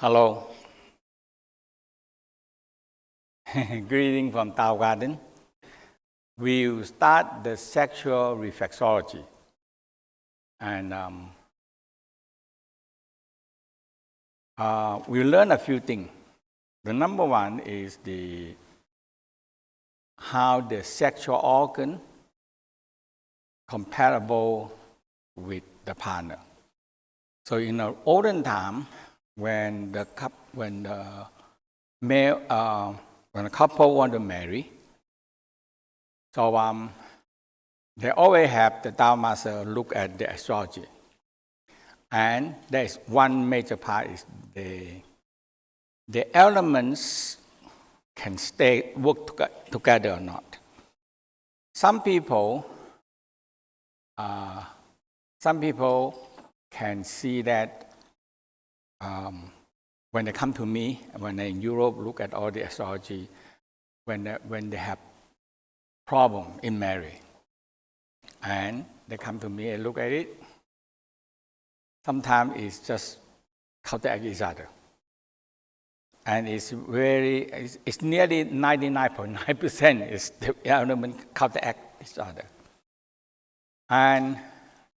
Hello. Greeting from Tao Garden. We will start the sexual reflexology. And we learn a few things. The number one is how the sexual organ comparable with the partner. So in the olden time, when the couple want to marry, so they always have the Tao Master look at the astrology. And there is one major part is the elements can work together or not. Some people can see that when they come to me, when they're in Europe, look at all the astrology, when they have problem in marriage, and they come to me and look at it, sometimes it's just counteract each other. And it's nearly 99.9% is the element counteract each other. And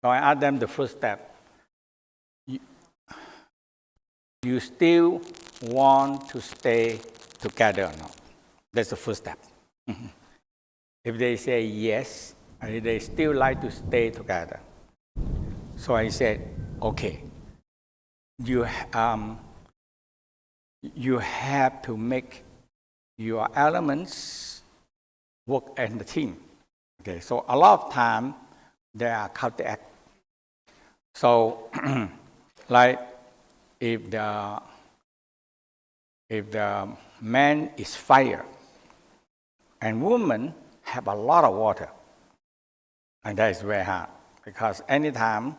so I ask them the first step. You still want to stay together or not? That's the first step. If they say yes, and they still like to stay together. So I said, okay, you have to make your elements work as a team. Okay, so a lot of time they are counteract. So like if the man is fire and woman have a lot of water, and that is very hard because anytime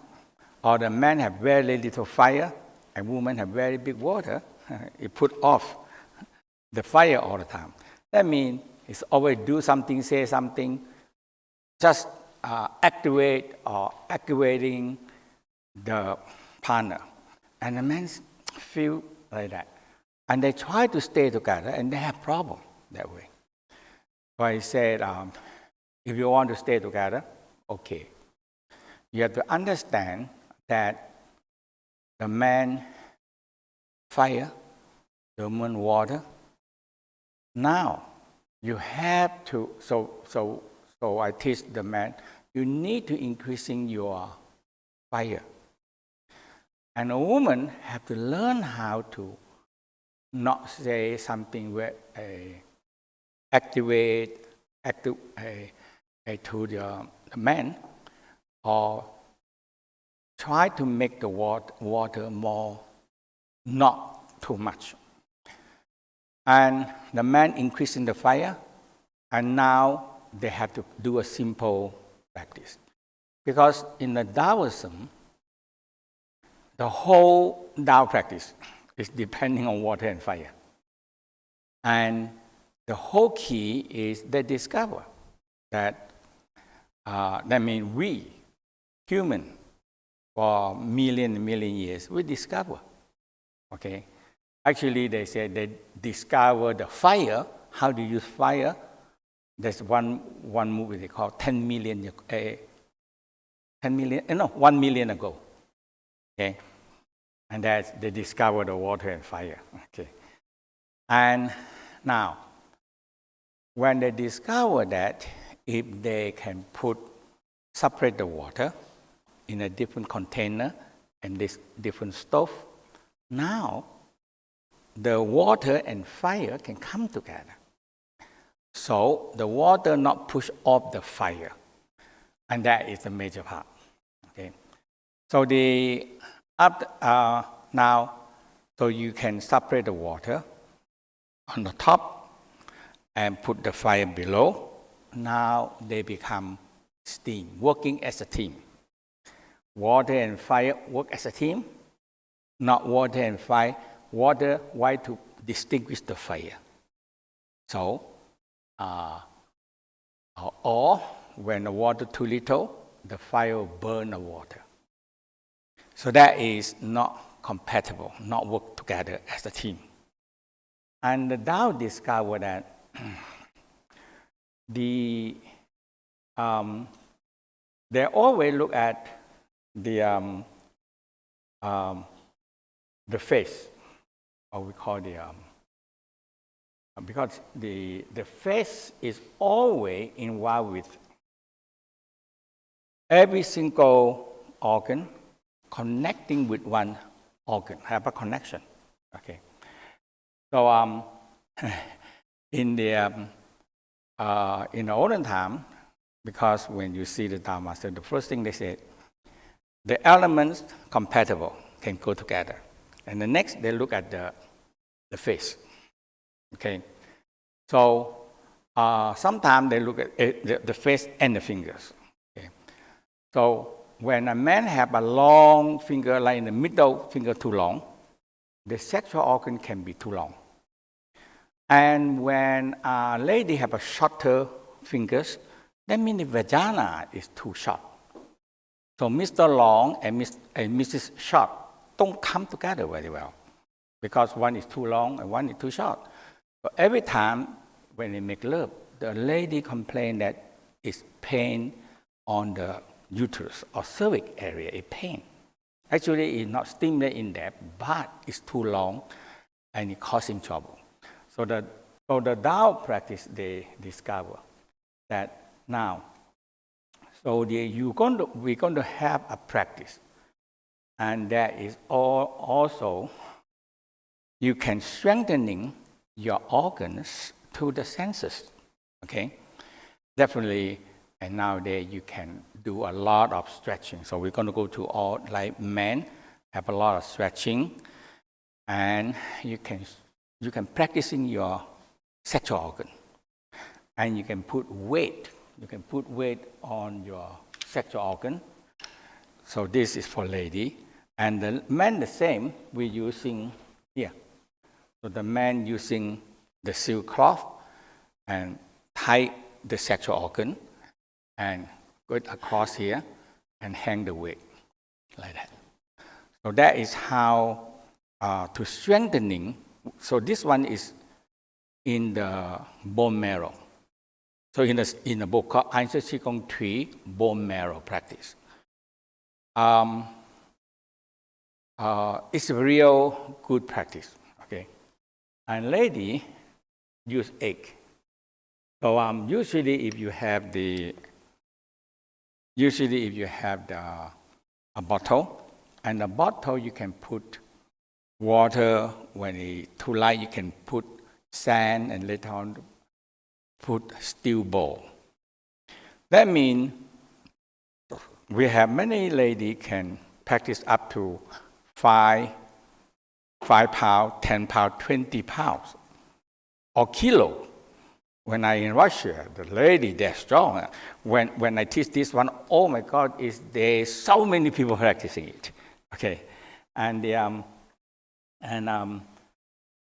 or the man have very little fire and woman have very big water, it put off the fire all the time. That means it's always do something, say something, just activating the partner. And the men feel like that. And they try to stay together and they have problem that way. So I said, if you want to stay together, okay. You have to understand that the man fire, the woman water. Now you have to, so I teach the man, you need to increasing your fire. And a woman have to learn how to not say something where activate to the man, or try to make the water more, not too much. And the man increasing the fire, and now they have to do a simple practice. Because in the Taoism, the whole Tao practice is depending on water and fire. And the whole key is they discover that means we, human, for million years, we discover. Okay? Actually, they say they discover the fire, how to use fire. There's one movie they call 1 million ago. Okay? And that they discover the water and fire. Okay. And now, when they discover that if they can separate the water in a different container and this different stove, now the water and fire can come together. So the water not push off the fire. And that is the major part. Okay. So now, so you can separate the water on the top and put the fire below. Now they become steam, working as a team. Water and fire work as a team, not water and fire. Water, why to distinguish the fire? So, or when the water too little, the fire will burn the water. So that is not compatible, not work together as a team. And the Tao discovered that they always look at the face, or we call because the face is always involved with every single organ connecting with one organ, have a connection. Okay. So in the olden time, because when you see the Tao Master, the first thing they said, the elements compatible can go together. And the next, they look at the face. Okay. So sometimes they look at the face and the fingers. Okay. So when a man have a long finger, like in the middle finger too long, the sexual organ can be too long. And when a lady have a shorter fingers, that means the vagina is too short. So Mr. Long and Mrs. Short don't come together very well because one is too long and one is too short. So every time when they make love, the lady complain that it's pain on the uterus or cervix area, a pain. Actually, it's not stimulated in there, but it's too long and it causing trouble. So the Tao practice, they discover that now, so we're going to have a practice, and that is also you can strengthening your organs to the senses. Okay, definitely. And nowadays you can do a lot of stretching. So we're going to go to all, like men have a lot of stretching, and you can practice in your sexual organ, and you can put weight. You can put weight on your sexual organ. So this is for lady, and the men the same. We're using here. So the man using the silk cloth and tie the sexual organ, and go across here and hang the weight like that. So that is how to strengthening. So this one is in the bone marrow. So in the book called 安息功3 bone marrow practice. It's a real good practice. Okay, and lady use egg. So usually if you have a bottle, and the bottle you can put water. When it's too light, you can put sand, and later on put steel bowl. That means we have many ladies can practice up to 5 pounds, 10 pounds, 20 pounds, or kilo. When I in Russia, the lady, they're strong. When I teach this one, oh my God, there's so many people practicing it. Okay, and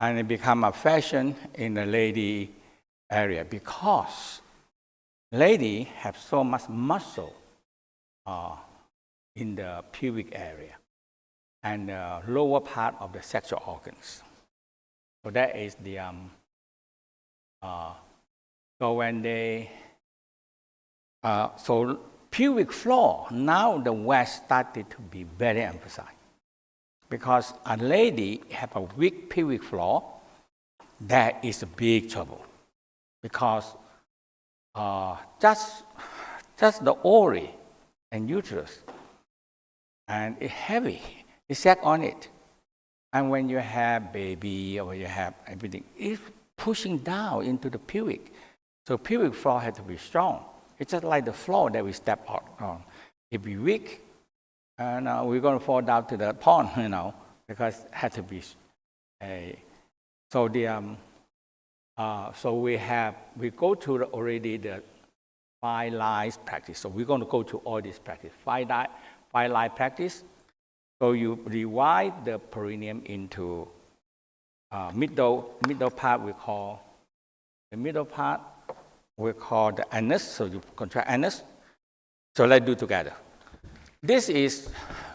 it become a fashion in the lady area because lady have so much muscle in the pubic area and the lower part of the sexual organs. So that is the so when they so pubic floor, now the West started to be very emphasized because a lady have a weak pubic floor, that is a big trouble because just the ovary and uterus, and it's heavy, it's sac on it, and when you have baby or you have everything, it's pushing down into the pubic. So pubic floor has to be strong. It's just like the floor that we step on. If we weak, and we're going to fall down to the pond, because it has to be so the so we go to already the 5 lines practice. So we're going to go to all this practice, 5 line practice. So you divide the perineum into middle part. We call the middle part. We call the anus. So you contract anus. So let's do together. This is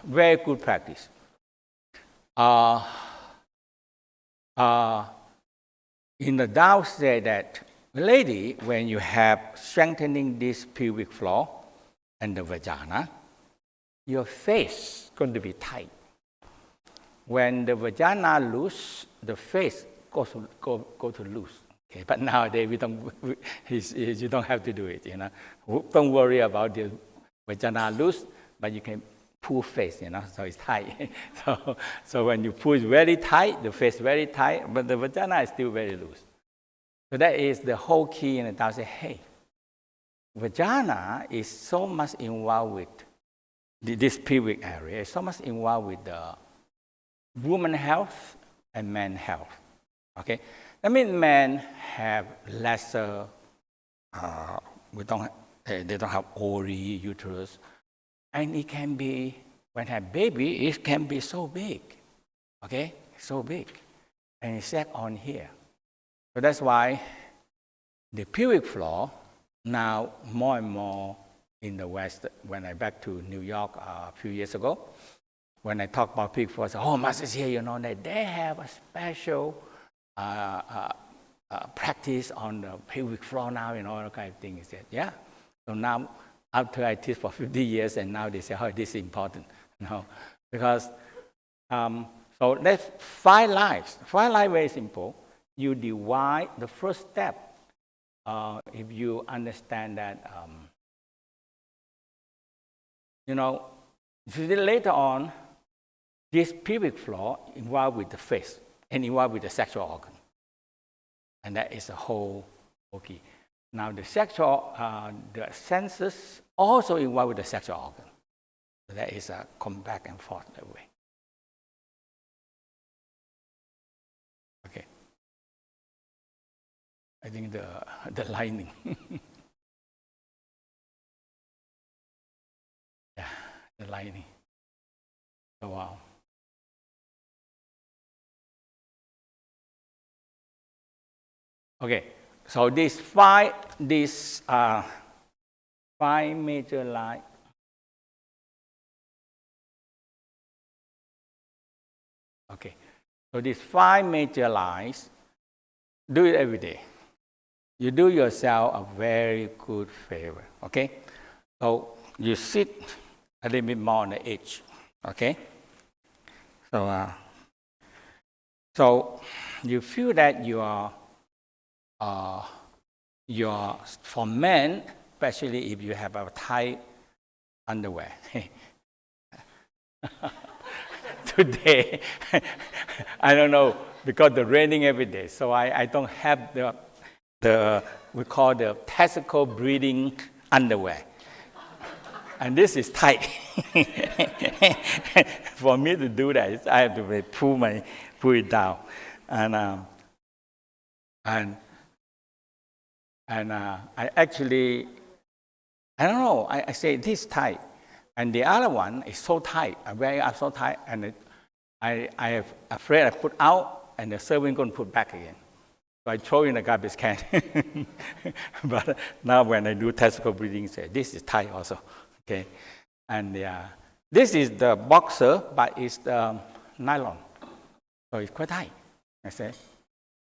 very good practice. uh, in the Tao say that, lady, when you have strengthening this pelvic floor and the vagina, your face going to be tight. When the vagina loose, the face go to loose. Okay, but nowadays you don't have to do it. You know, don't worry about the vagina loose, but you can pull face. You know, so it's tight. so when you pull very tight, the face very tight, but the vagina is still very loose. So that is the whole key in the Tao. Say, hey, vagina is so much involved with this pelvic area. Is so much involved with the woman health and man health. Okay, that means men have lesser. They don't have ovary, uterus, and it can be when have baby. It can be so big. Okay, so big, and it's set on here. So that's why the pelvic floor now more and more in the West. When I back to New York a few years ago, when I talk about pelvic floor, I say, oh, masters here, you know, that they have a special practice on the pelvic floor now, and all that kind of thing. He said, yeah. So now, after I teach for 50 years, and now they say, oh, this is important. No, because, so that's 5 lives. 5 lives very simple. You divide the first step. If you understand that, you know, later on, this pelvic floor involved with the face and involved with the sexual organ. And that is the whole key. Now the sexual, the senses also involved with the sexual organ. So that is a come back and forth that way. Okay. I think the lining. Yeah, the lining. Oh, wow. Okay, so these 5 major lines. Okay, so these 5 major lines, do it every day. You do yourself a very good favor. Okay, so you sit a little bit more on the edge. Okay, so you feel that for men, especially if you have a tight underwear. Today, I don't know, because the raining every day, so I don't have we call the testicle breathing underwear. And this is tight. For me to do that, I have to pull it down. And I actually, I don't know, I say this tight. And the other one is so tight, I wear it so tight, and I am afraid I put out, and the servant going to put back again. So I throw in the garbage can. But now when I do testicle breathing, say, this is tight also. Okay. And this is the boxer, but it's the nylon. So it's quite tight. I say,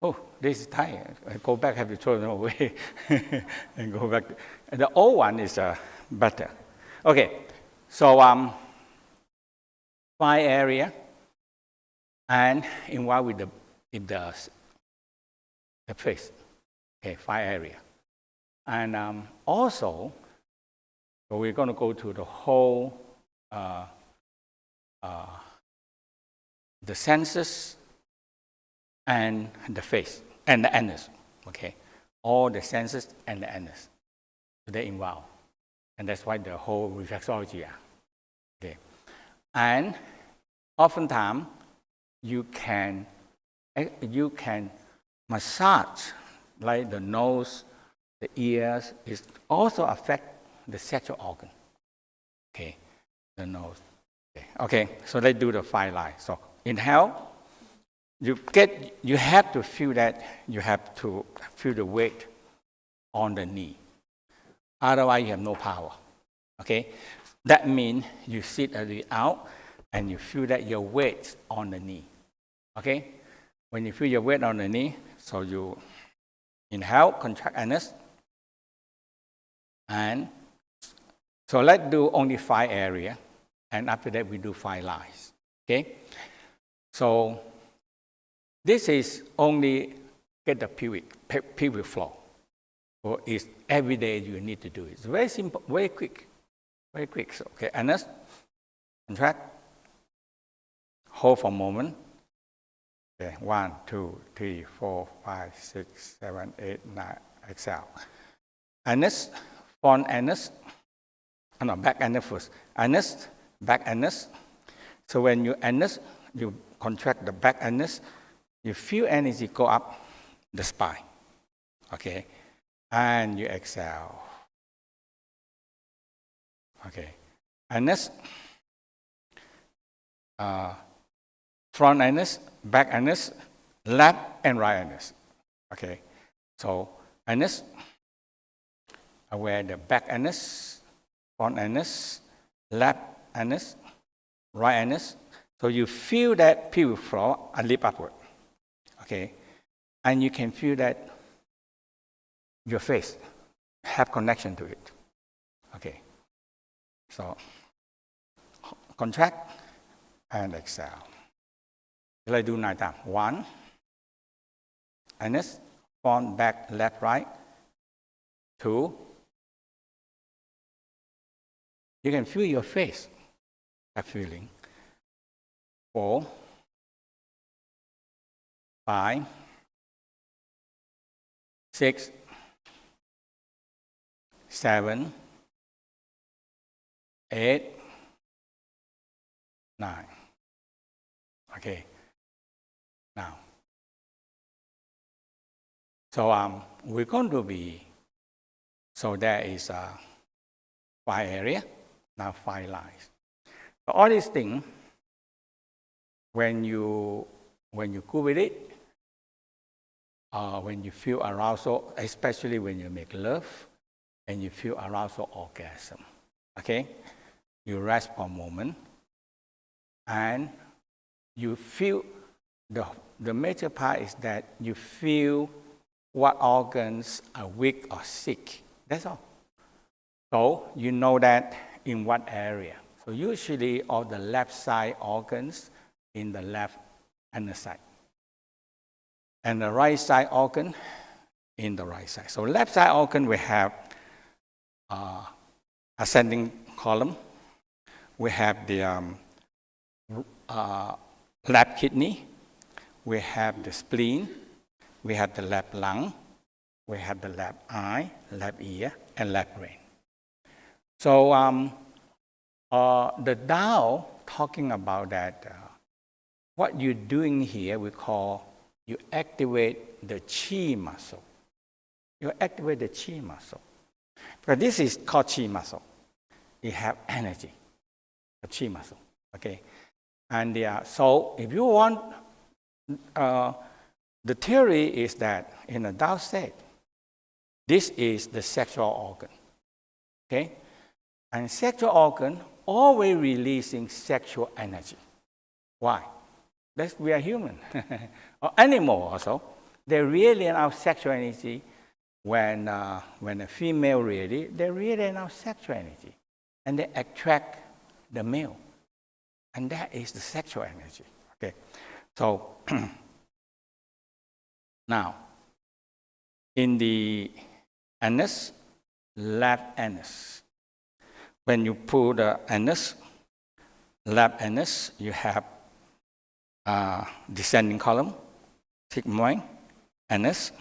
oh, this is tight. I go back, have to throw them away. And go back. And the old one is better. Okay. So 5 area, and involved with the face. Okay, 5 area. And also, so we're going to go to the whole, the senses and the face and the anus. Okay, all the senses and the anus, they involved. And that's why the whole reflexology are. Okay. And oftentimes, you can massage, like the nose, the ears, it also affect the sexual organ. Okay, the nose. Okay, so let's do the 5 lines. So inhale, you have to feel that, you have to feel the weight on the knee. Otherwise, you have no power. Okay, that means you sit a little out, and you feel that your weight on the knee. Okay? When you feel your weight on the knee, so you inhale, contract anus, and so let's do only 5 areas, and after that we do 5 lines. Okay? So this is only get the pelvic floor. So it's every day you need to do it. It's very simple, very quick. Very quick. So, okay, anus, contract, hold for a moment. Okay, 1, 2, 3, 4, 5, 6, 7, 8, 9, exhale. Anus, front anus, no, back anus first. Anus, back anus. So when you anus, you contract the back anus, you feel energy go up the spine. Okay, and you exhale. Okay, anus, front anus, back anus, left and right anus. Okay, so anus, where the back anus, front anus, left anus, right anus. So you feel that pelvic floor and lift upward. Okay, and you can feel that your face have connection to it. Okay, so contract and exhale. Let's do 9 times. 1, anus, front, back, left, right. 2, you can feel your face, that feeling. 4, 5, 6, 7, 8, 9. Okay. Now, so we're going to be, so there is 5 areas, now 5 lines. So all these things, when you go with it, when you feel arousal, especially when you make love, and you feel arousal orgasm, okay? You rest for a moment, and you feel, the major part is that you feel what organs are weak or sick. That's all. So you know that in what area. So usually all the left side organs in the left inner side. And the right side organ in the right side. So left side organ we have ascending column. We have the left kidney. We have the spleen. We have the left lung. We have the left eye, left ear, and left brain. So the Tao talking about that, what you're doing here, we call, you activate the Qi muscle. You activate the Qi muscle. Because this is called Qi muscle. It have energy, the Qi muscle, okay? And so if you want, the theory is that in the Tao state, this is the sexual organ, okay? And sexual organ always releasing sexual energy. Why? We are human, or animal also. They really allow sexual energy when a female really, they really allow sexual energy. And they attract the male. And that is the sexual energy, okay? So, now, in the anus, left anus, when you pull the anus, left anus, you have descending column, sigmoid, anus,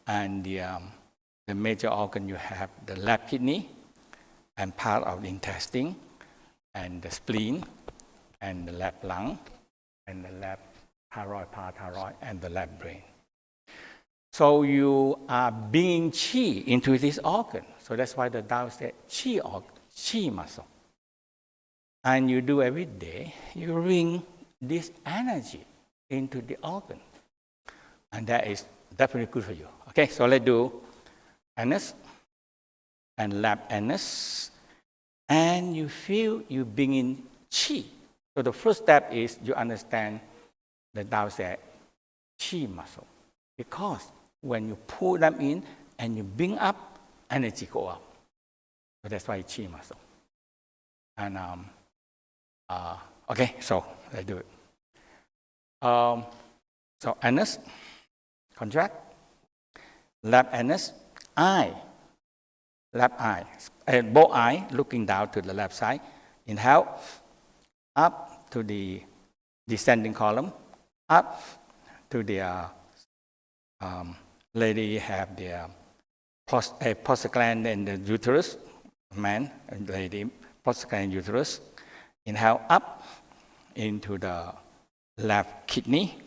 and the major organ you have the left kidney, and part of the intestine, and the spleen, and the left lung, and the left thyroid, parathyroid, and the left brain. So you are bringing qi into this organ. So that's why the Tao said qi muscle. And you do every day, you bring this energy into the organ. And that is definitely good for you. Okay, so let's do anus and left anus. And you feel you bring in qi. So the first step is you understand the downstairs chi muscle. Because when you pull them in and you bring up, energy go up. So that's why chi muscle. And okay, so let's do it. So anus, contract, left anus, eye, left eye, and both eye looking down to the left side. Inhale, up to the descending column, up to the lady have the prostaglandin and the uterus, man and lady, prostaglandin uterus. Inhale up into the left kidney.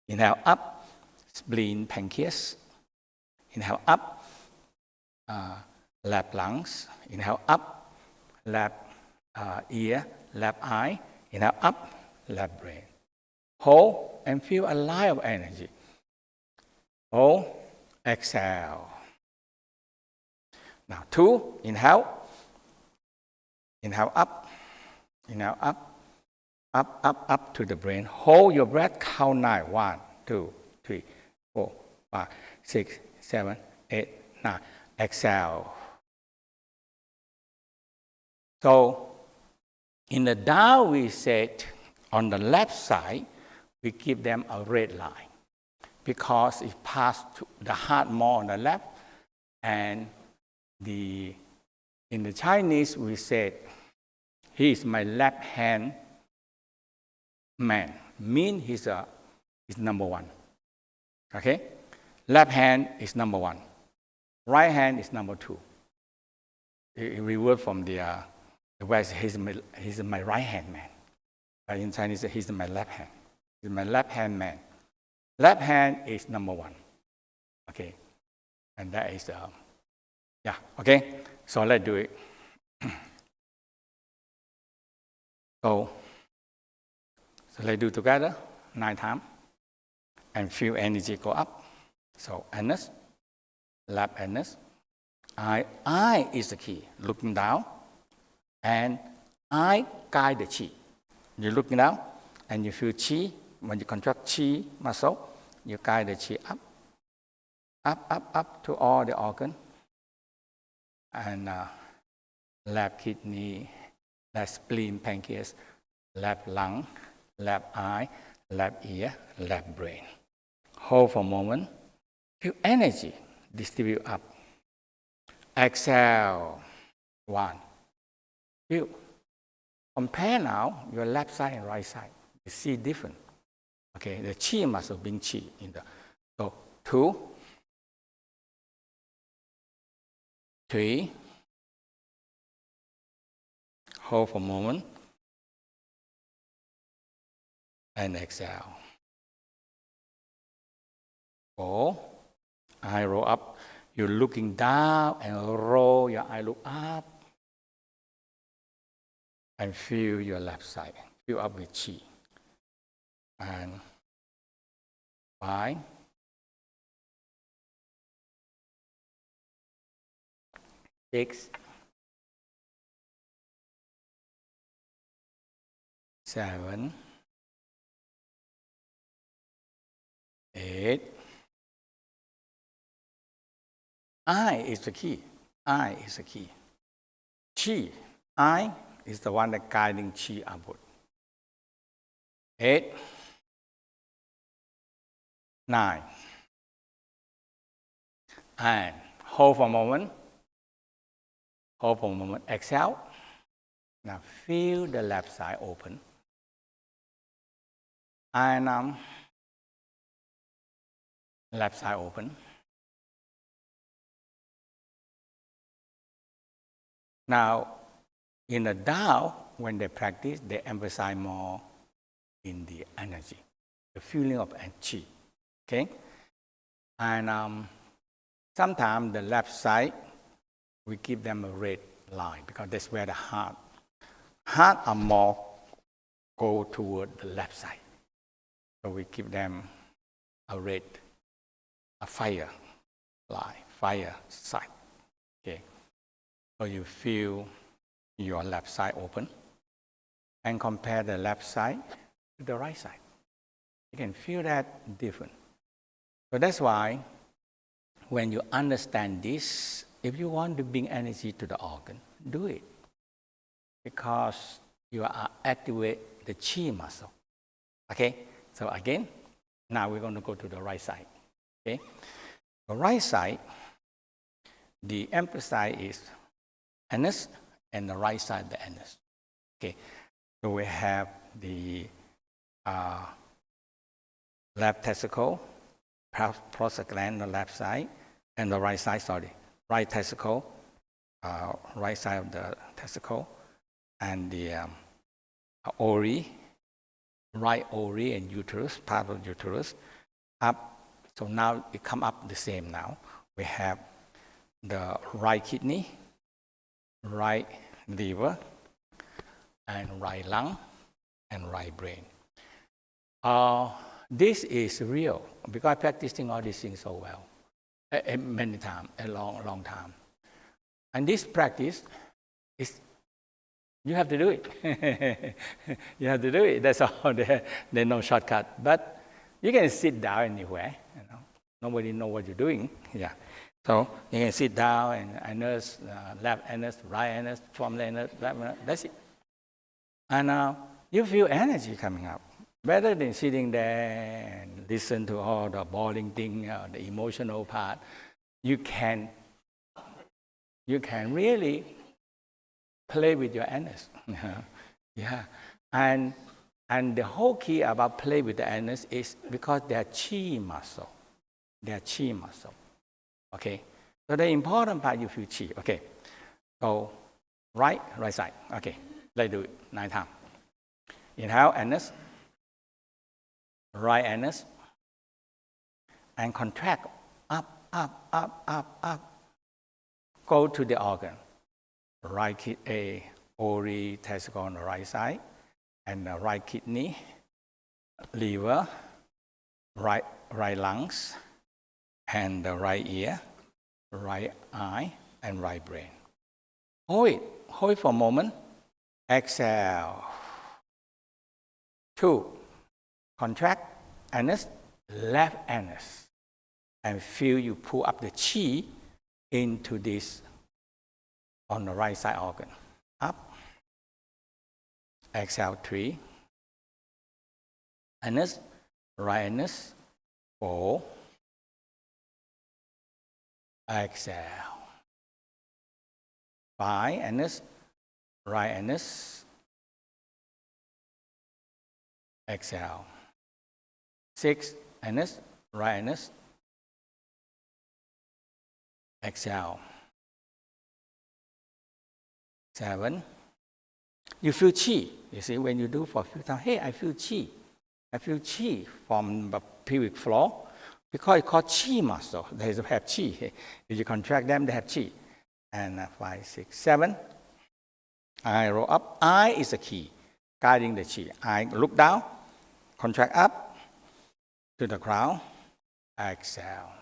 Inhale up, spleen, pancreas. Inhale up, left lungs. Inhale up, left ear, left eye. Inhale up, left brain. Hold and feel a line of energy. Hold, exhale. Now 2, inhale. Inhale up, inhale up. Up to the brain. Hold your breath, count 9. 1, 2, 3, 4, 5, 6, 7, 8, 9. Exhale. So, in the down, we said on the left side, we give them a red line because it passed to the heart more on the left. And in the Chinese, we said, he is my left hand man, mean he's number 1. Okay? Left hand is number 1. Right hand is number 2. It revert from the West, he's my right hand man. But in Chinese, he's my left hand. He's my left hand man. Left hand is number 1. Okay? And that is, yeah, okay? So let's do it. So let's do together 9 times and feel energy go up. So anus, left anus, eye is the key. Looking down, and eye guide the chi. You're looking down, and you feel chi. When you contract chi muscle, you guide the chi up to all the organ, and left kidney, left spleen, pancreas, left lung, left eye, left ear, left brain. Hold for a moment. Feel energy distribute up. Exhale. 1. Feel. Compare now your left side and right side. You see different. Okay, the chi muscle being chi in the. So 2, 3. Hold for a moment. And exhale. 4. Eye roll up. You're looking down and roll your eye look up. And feel your left side. Fill up with chi. And 5. 6. 7. 8. Eye is the key. Eye is the key. Chi, eye is the one that guiding chi upward. 8. 9. And hold for a moment. Hold for a moment. Exhale. Now feel the left side open. And left side open. Now, in the Tao, when they practice, they emphasize more in the energy, the feeling of chi. Okay? And sometimes the left side, we give them a red line because that's where the heart are more go toward the left side. So we give them a red, a fire line, fire side. Okay. So you feel your left side open. and compare the left side to the right side. You can feel that different. So that's why when you understand this, if you want to bring energy to the organ, do it. Because you are activate the chi muscle. Okay? So again, now we're going to go to the right side. Okay? The right side, the emphasis is anus, and the right side the anus. Okay? So we have the left testicle, prostate gland on the left side, and the right side, right testicle, right side of the testicle, and the ovary, right ovary and uterus, part of uterus, up. So now it come up the same now. We have the right kidney, right liver, and right lung, and right brain. This is real because I'm practicing all these things so well, many times, a long time. And this practice is, you have to do it. You have to do it. That's all. There's no shortcut. But you can sit down anywhere. You know, nobody knows what you're doing. Yeah. So you can sit down and anus, left anus, right anus, form anus, left anus. That's it. And you feel energy coming up. Better than sitting there and listen to all the boring thing, the emotional part. You can really play with your anus. Yeah. And the whole key about play with the anus is because they are chi muscle. They are chi muscle. Okay. So the important part, you feel chi. Okay. So right side. Okay. Let's do it 9 times. Inhale, anus. Right anus. And contract up. Go to the organ. Right kidney, ovary, testicle on the right side, and the right kidney, liver, right lungs, and the right ear, right eye, and right brain. Hold it for a moment. Exhale. 2. Contract anus, left anus, and feel you pull up the chi into this on the right side organ. Up. Exhale 3. Anus, right anus. 4. Exhale. 5. Anus, right anus. Exhale. 6. Anus, right anus. Exhale. 7. You feel chi. You see, when you do for a few times, hey, I feel chi. I feel chi from the pelvic floor because it's called chi muscle. They have chi. If you contract them, they have chi. And 5, 6, 7. I roll up. I is the key, guiding the chi. I look down, contract up to the crown. Exhale.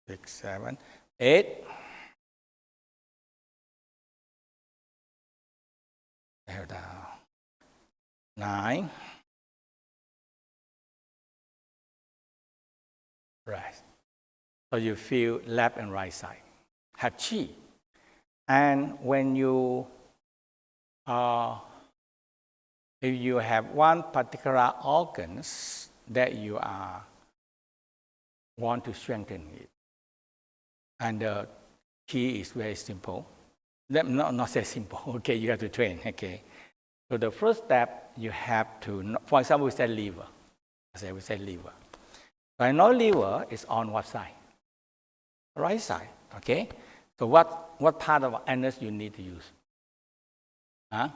6, 7, 8. Down. 9. Rest. So you feel left and right side have chi. And when you, if you have one particular organs that you want to strengthen it, and the key is very simple. Not so simple. Okay, you have to train. Okay, so the first step you have to, for example, we say liver. We say liver. So I know liver is on what side? Right side. Okay. So what part of anus you need to use? Huh?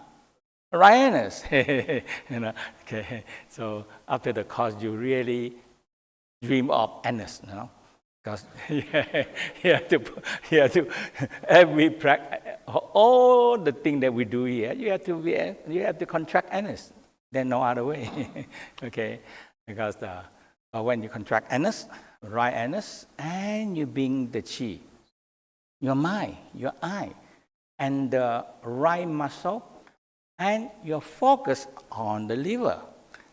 Right anus. You know. Okay. So after the course, you really dream of anus. You know. Because you have to every practice, all the things that we do here, you have to contract anus. There's no other way. Okay, because when you contract anus, right anus, and you bring the chi, your mind, your eye, and the right muscle And you're focused on the liver.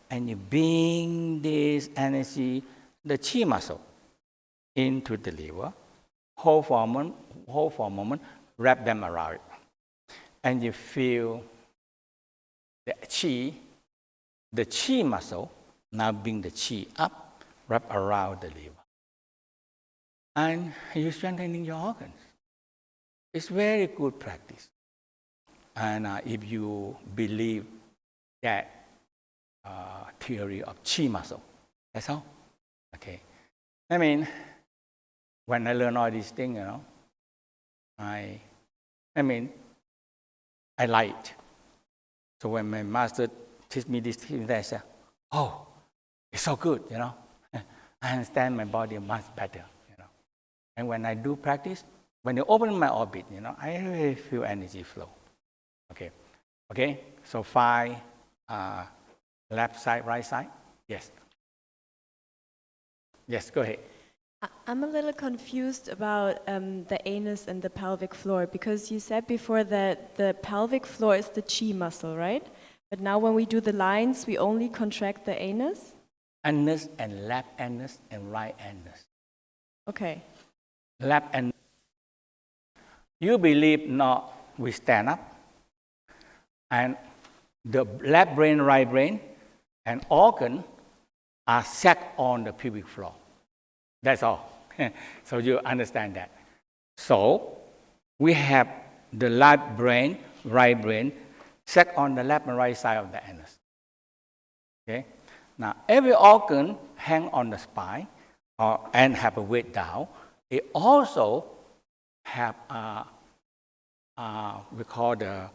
And you bring this energy, the chi muscle, into the liver. Hold for a moment, wrap them around it. And you feel the chi muscle, now bring the chi up, wrap around the liver. And you're strengthening your organs. It's very good practice. And if you believe that theory of chi muscle, that's all. Okay. I mean, when I learn all these things, I like it. So when my master teach me this thing, I say, oh, it's so good, I understand my body much better, And when I do practice, when I open my orbit, I really feel energy flow. Okay. So 5, left side, right side. Yes. Yes, go ahead. I'm a little confused about the anus and the pelvic floor, because you said before that the pelvic floor is the chi muscle, right? But now when we do the lines, we only contract the anus? Anus and left anus and right anus. Okay. Left anus. You believe not, we stand up, and the left brain, right brain, and organ are set on the pubic floor. That's all. So you understand that. So we have the left brain, right brain, set on the left and right side of the anus. Okay. Now every organ hang on the spine and have a weight down. It also have we call the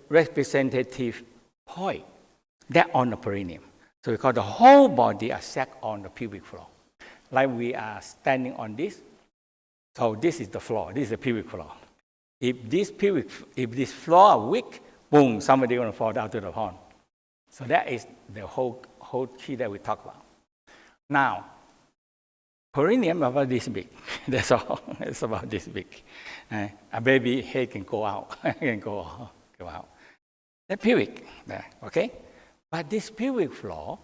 representative point that on the perineum. So we call the whole body are set on the pubic floor. Like we are standing on this. So this is the floor. This is the pubic floor. If this floor are weak, boom, somebody going to fall down to the pond. So that is the whole key that we talk about. Now, perineum about this big. That's all. It's about this big. A baby head can go out. go out. The pubic, okay? But this pubic floor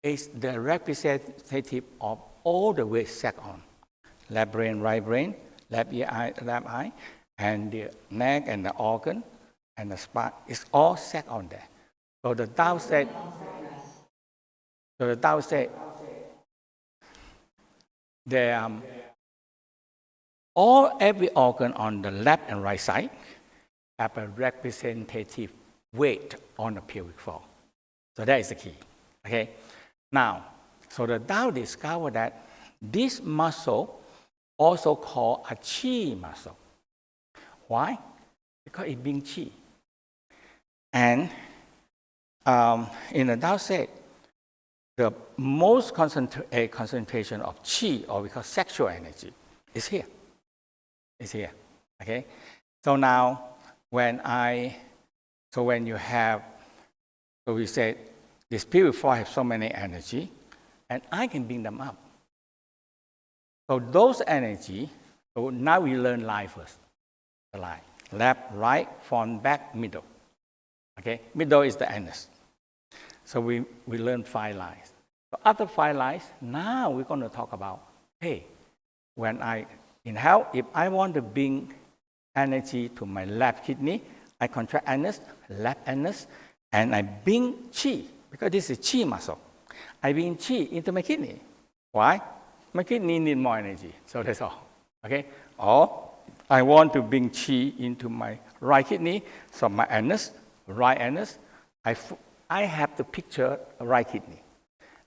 is the representative of all the weight set on. Left brain, right brain, left eye, and the neck and the organ and the spine is all set on there. So the Tao said, every organ on the left and right side have a representative weight on the pubic floor. So that is the key. Okay. Now, so the Tao discovered that this muscle also called a chi muscle. Why? Because it brings chi. And in the Tao said, the most concentration of chi, or we call sexual energy, is here. It's here. Okay? So now, when you have, so we said, this pubic floor has so many energy, and I can bring them up. So those energy, so now we learn line first. The line. Left, right, front, back, middle. Okay? Middle is the anus. So we learn 5 lines. So after 5 lines, now we're going to talk about, hey, when I inhale, if I want to bring energy to my left kidney, I contract anus, left anus, and I bring chi, because this is chi muscle. I bring chi into my kidney. Why? My kidney need more energy, so that's all. Okay? Or I want to bring chi into my right kidney, so my anus, right anus, I have to picture a right kidney.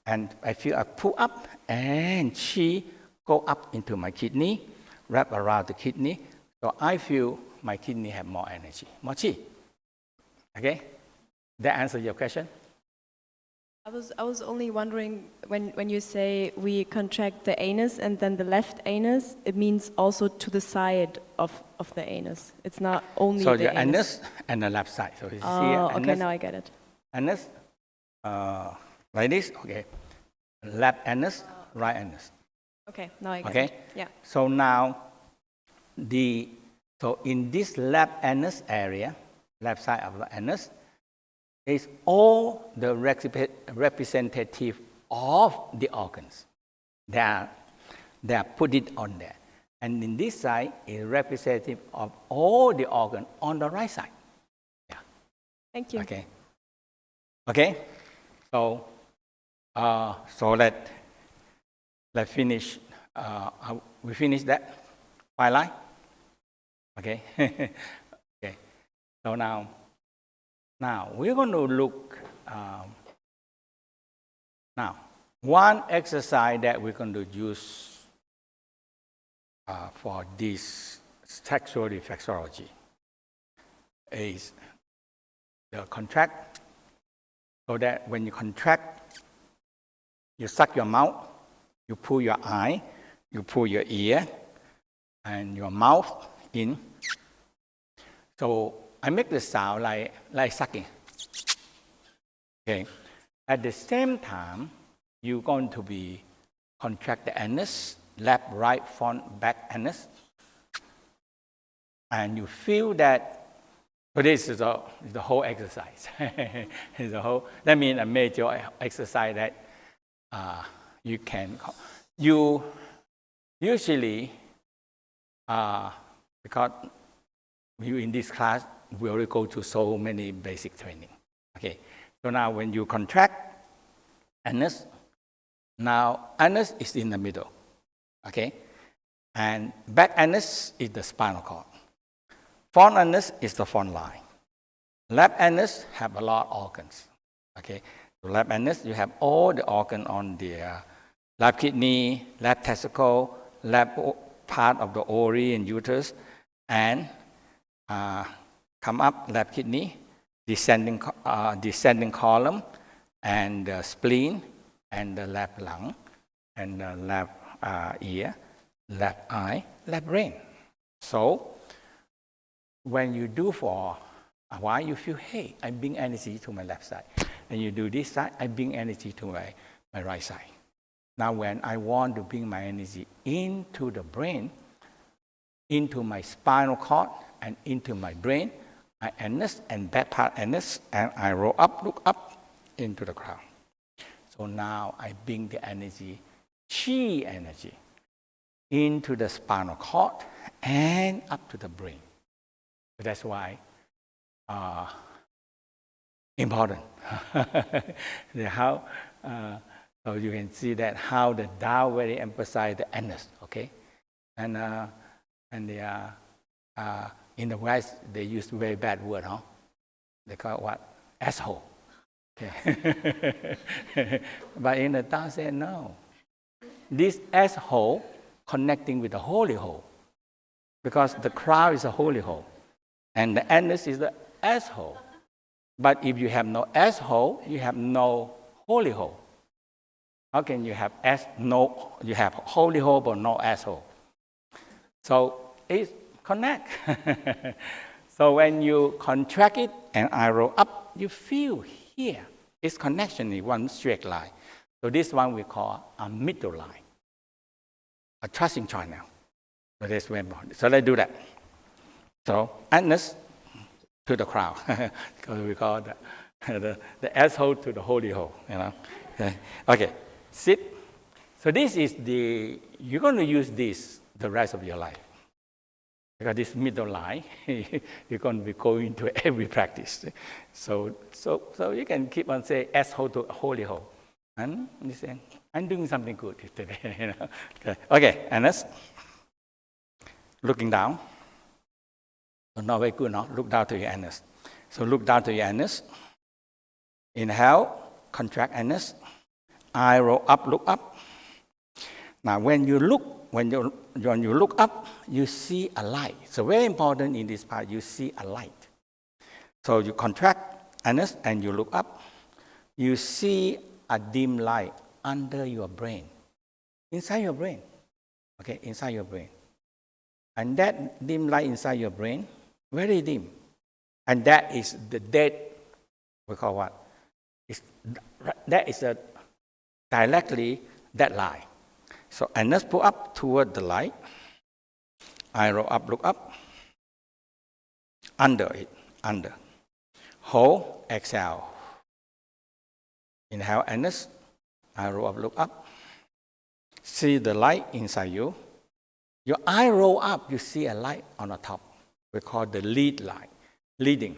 And I feel I pull up, and chi go up into my kidney, wrap around the kidney, so I feel my kidney have more energy, more chi. Okay? That answer your question? I was only wondering, when you say we contract the anus and then the left anus, it means also to the side of the anus. It's not only so the anus and the left side. So you see okay, anus, now I get it. Anus, like this, okay. Left anus, right anus. Okay, now I get okay? it. Yeah. So now, so in this left anus area, left side of the anus, is all the representative of the organs. They are put it on there. And in this side is representative of all the organs on the right side. Yeah. Thank you. Okay. Okay. So let's finish. We finish that line. Okay. Okay. So now we're going to look. Now, one exercise that we're going to use for this sexual reflexology is the contract. So that when you contract, you suck your mouth, you pull your eye, you pull your ear, and your mouth in. So I make the sound like sucking. Okay. At the same time, you're going to be contract the anus, left, right, front, back anus, and you feel that. So this is the whole exercise. That means a major exercise that you usually, because you in this class, we already go to so many basic training. Okay, so now when you contract anus, now anus is in the middle, okay, and back anus is the spinal cord. Front anus is the front line. Left anus have a lot of organs. Okay, so left anus, you have all the organs on the left kidney, left testicle, left part of the ovary and uterus, and come up left kidney, descending column, and the spleen, and the left lung, and the left ear, left eye, left brain. So when you do for a while, you feel, hey, I bring energy to my left side. And you do this side, I bring energy to my right side. Now when I want to bring my energy into the brain, into my spinal cord, and into my brain, I anus and back part anus, and I roll up, look up into the crown. So now I bring the energy, chi energy, into the spinal cord and up to the brain. That's why important. So you can see that how the Tao very emphasize the anus, okay, and in the West they use very bad word, huh? They call it what? Asshole. Okay. But in the Tao say no. This asshole connecting with the holy hole, because the crown is a holy hole. And the anus is the asshole. But if you have no asshole, you have no holy hole. How can you have you have holy hole but no asshole? So it connect. So when you contract it and I roll up, you feel here. It's connection in one straight line. So this one we call a middle line, a trusting channel. So that's very important. So let's do that. So anus to the crown, because we call the asshole to the holy hole, you know. Okay, sit. So this is you're going to use this the rest of your life. Because this middle line, you're going to be going to every practice. So you can keep on saying asshole to holy hole. And you say, I'm doing something good today. You know? Okay, anus. Looking down. So not very good, no? Look down to your anus. So look down to your anus. Inhale, contract anus. Eye roll up, look up. Now when you look up, you see a light. So very important in this part, you see a light. So you contract anus and you look up. You see a dim light under your brain. Inside your brain. Okay, inside your brain. And that dim light inside your brain, very dim. And that is the dead, we call what? That is directly that light. So anus pull up toward the light. I roll up, look up. Under it, under. hold, exhale. Inhale, anus. Eye roll up, look up. See the light inside you. Your eye roll up, you see a light on the top. We call the lead light, leading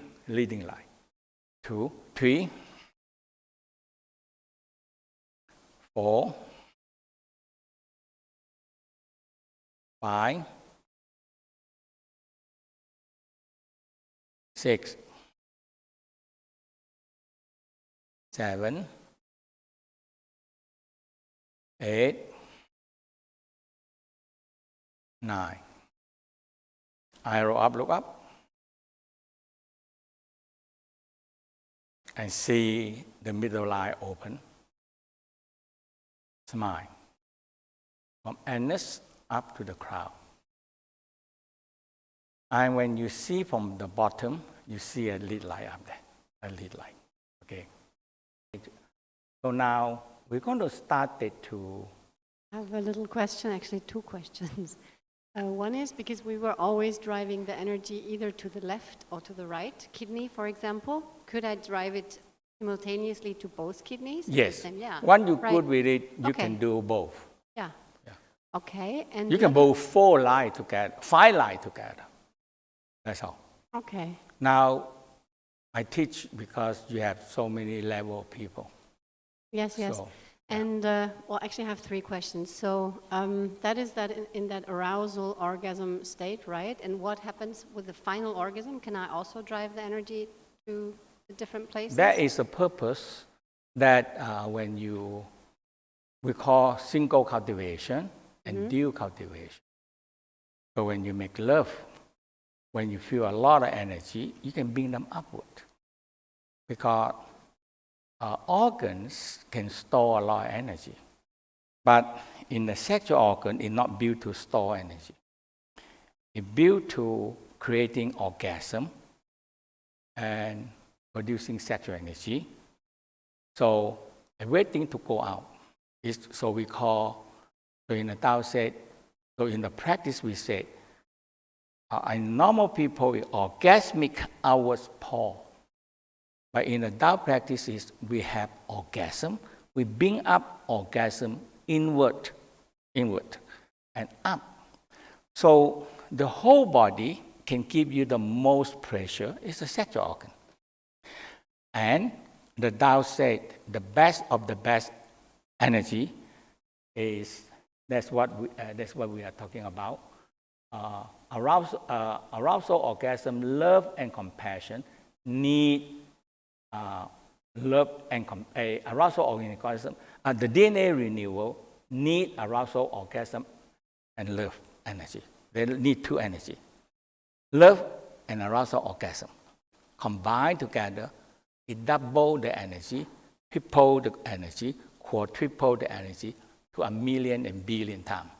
light. 2, 3, 4, 5, 6, 7, 8, 9. Eye roll up, look up. And see the middle line open. Smile. From anus up to the crown. And when you see from the bottom, you see a lead light up there. A lead light. Okay. So now we're going to start it to... I have a little question, actually 2 questions. One is because we were always driving the energy either to the left or to the right kidney, for example. Could I drive it simultaneously to both kidneys? Yes. Yeah. Once you're right. good with it, you Okay. can do both. Yeah. Yeah. Okay. And You can both 4 lines together, 5 lines together. That's all. Okay. Now, I teach because you have so many level of people. Yes, yes. So, And, well, actually I have 3 questions. So that is that in that arousal orgasm state, right? And what happens with the final orgasm? Can I also drive the energy to the different places? that is the purpose that we call single cultivation and dual cultivation. So when you make love, when you feel a lot of energy, you can bring them upward. Because organs can store a lot of energy. But in the sexual organ, it's not built to store energy. It's built to creating orgasm and producing sexual energy. So waiting to go out is so we call, so in the Tao said, so in the practice we said, in normal people with orgasmic outwards pour. But in the Tao practices, we have orgasm. We bring up orgasm inward, and up. So the whole body can give you the most pressure is the sexual organ. And the Tao said the best of the best energy is, that's what we are talking about. Arousal, orgasm, love, and compassion need love and arousal, orgasm. The DNA renewal need arousal, orgasm, and love energy. They need 2 energy. Love and arousal, orgasm combined together, it double the energy, triple the energy, quadruple the energy to 1 million and billion times.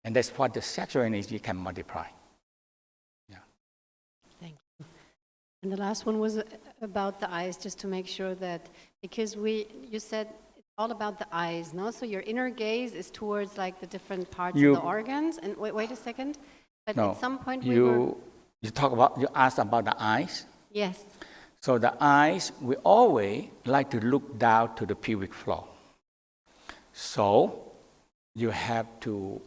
And that's what the sexual energy can multiply. Yeah. Thank you. And the last one was about the eyes, just to make sure that, because you said it's all about the eyes, no? So your inner gaze is towards like the different parts of the organs. And wait a second. But No, at some point you asked about the eyes. Yes. So the eyes, we always like to look down to the pelvic floor. So you have to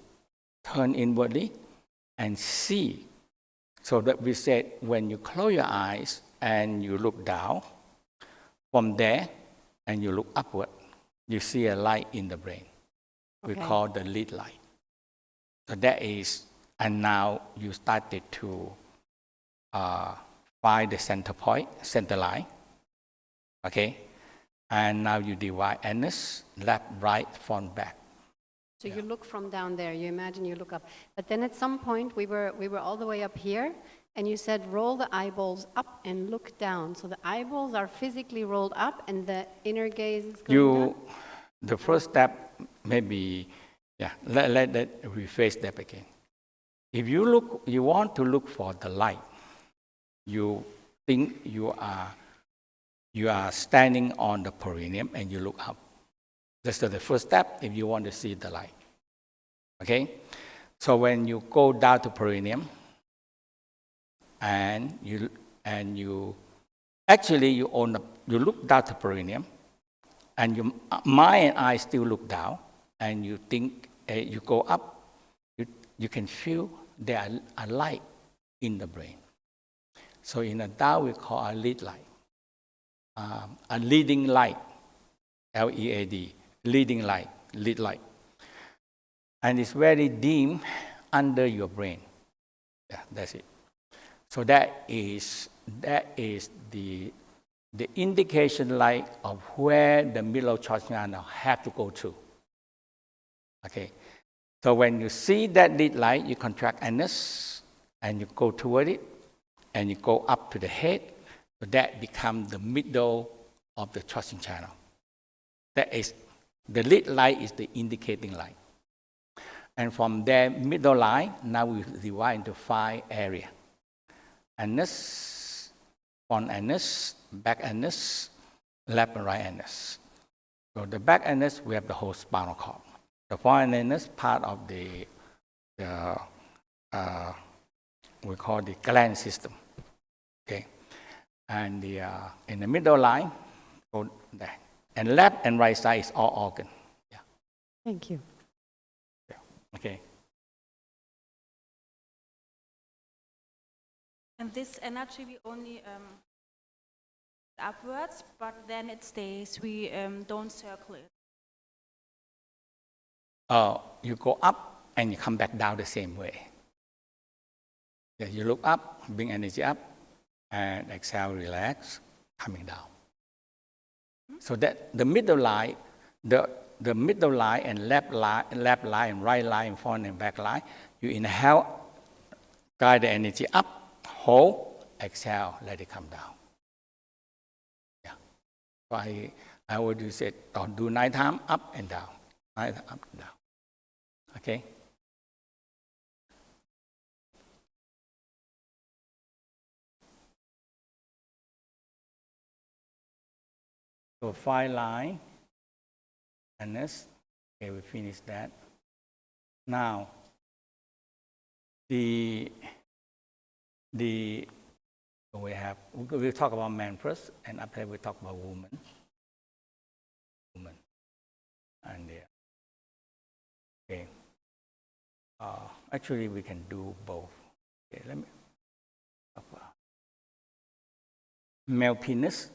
turn inwardly and see. So that we said when you close your eyes and you look down, from there and you look upward, you see a light in the brain. We call the lead light. So that is, and now you started to find the center point, center line. Okay? And now you divide anus, left, right, front, back. So you look from down there, you imagine you look up. But then at some point we were all the way up here, and you said roll the eyeballs up and look down. So the eyeballs are physically rolled up and the inner gaze is going down? The first step maybe, let rephrase that again. If you want to look for the light, you think you are standing on the perineum and you look up. That's the first step if you want to see the light. Okay? So when you go down to perineum and you Actually, you look down the perineum, and your mind and eye still look down, and you think you go up, you can feel there are a light in the brain. So in a Tao, we call a lead light, a leading light, L-E-A-D, leading light, lead light. And it's very dim under your brain. Yeah, that's it. So that is the indication light of where the middle chakra have to go to. Okay. So when you see that lead light, you contract anus and you go toward it and you go up to the head. So that becomes the middle of the trusting channel. That is, the lead light is the indicating light. And from there, middle line, now we divide into 5 areas. Anus, front anus, back anus, left and right anus. So the back anus, we have the whole spinal cord. The front anus, part of the we call the gland system. Okay, and in the middle line, go there. And left and right side is all organ. Yeah. Thank you. Yeah. Okay. And this energy we only upwards, but then it stays. We don't circle it. You go up and you come back down the same way. Yeah, you look up, bring energy up, and exhale, relax, coming down. So that the middle line, the middle line and left line and right line, front and back line, you inhale, guide the energy up, hold, exhale, let it come down. Yeah. So I would say, don't do nighttime, up and down, nighttime, up and down. Okay. So 5 line, anus. Okay, we finished that. Now, we'll talk about man first, and after we talk about woman. And okay. Actually, we can do both. Okay, let me talk about male penis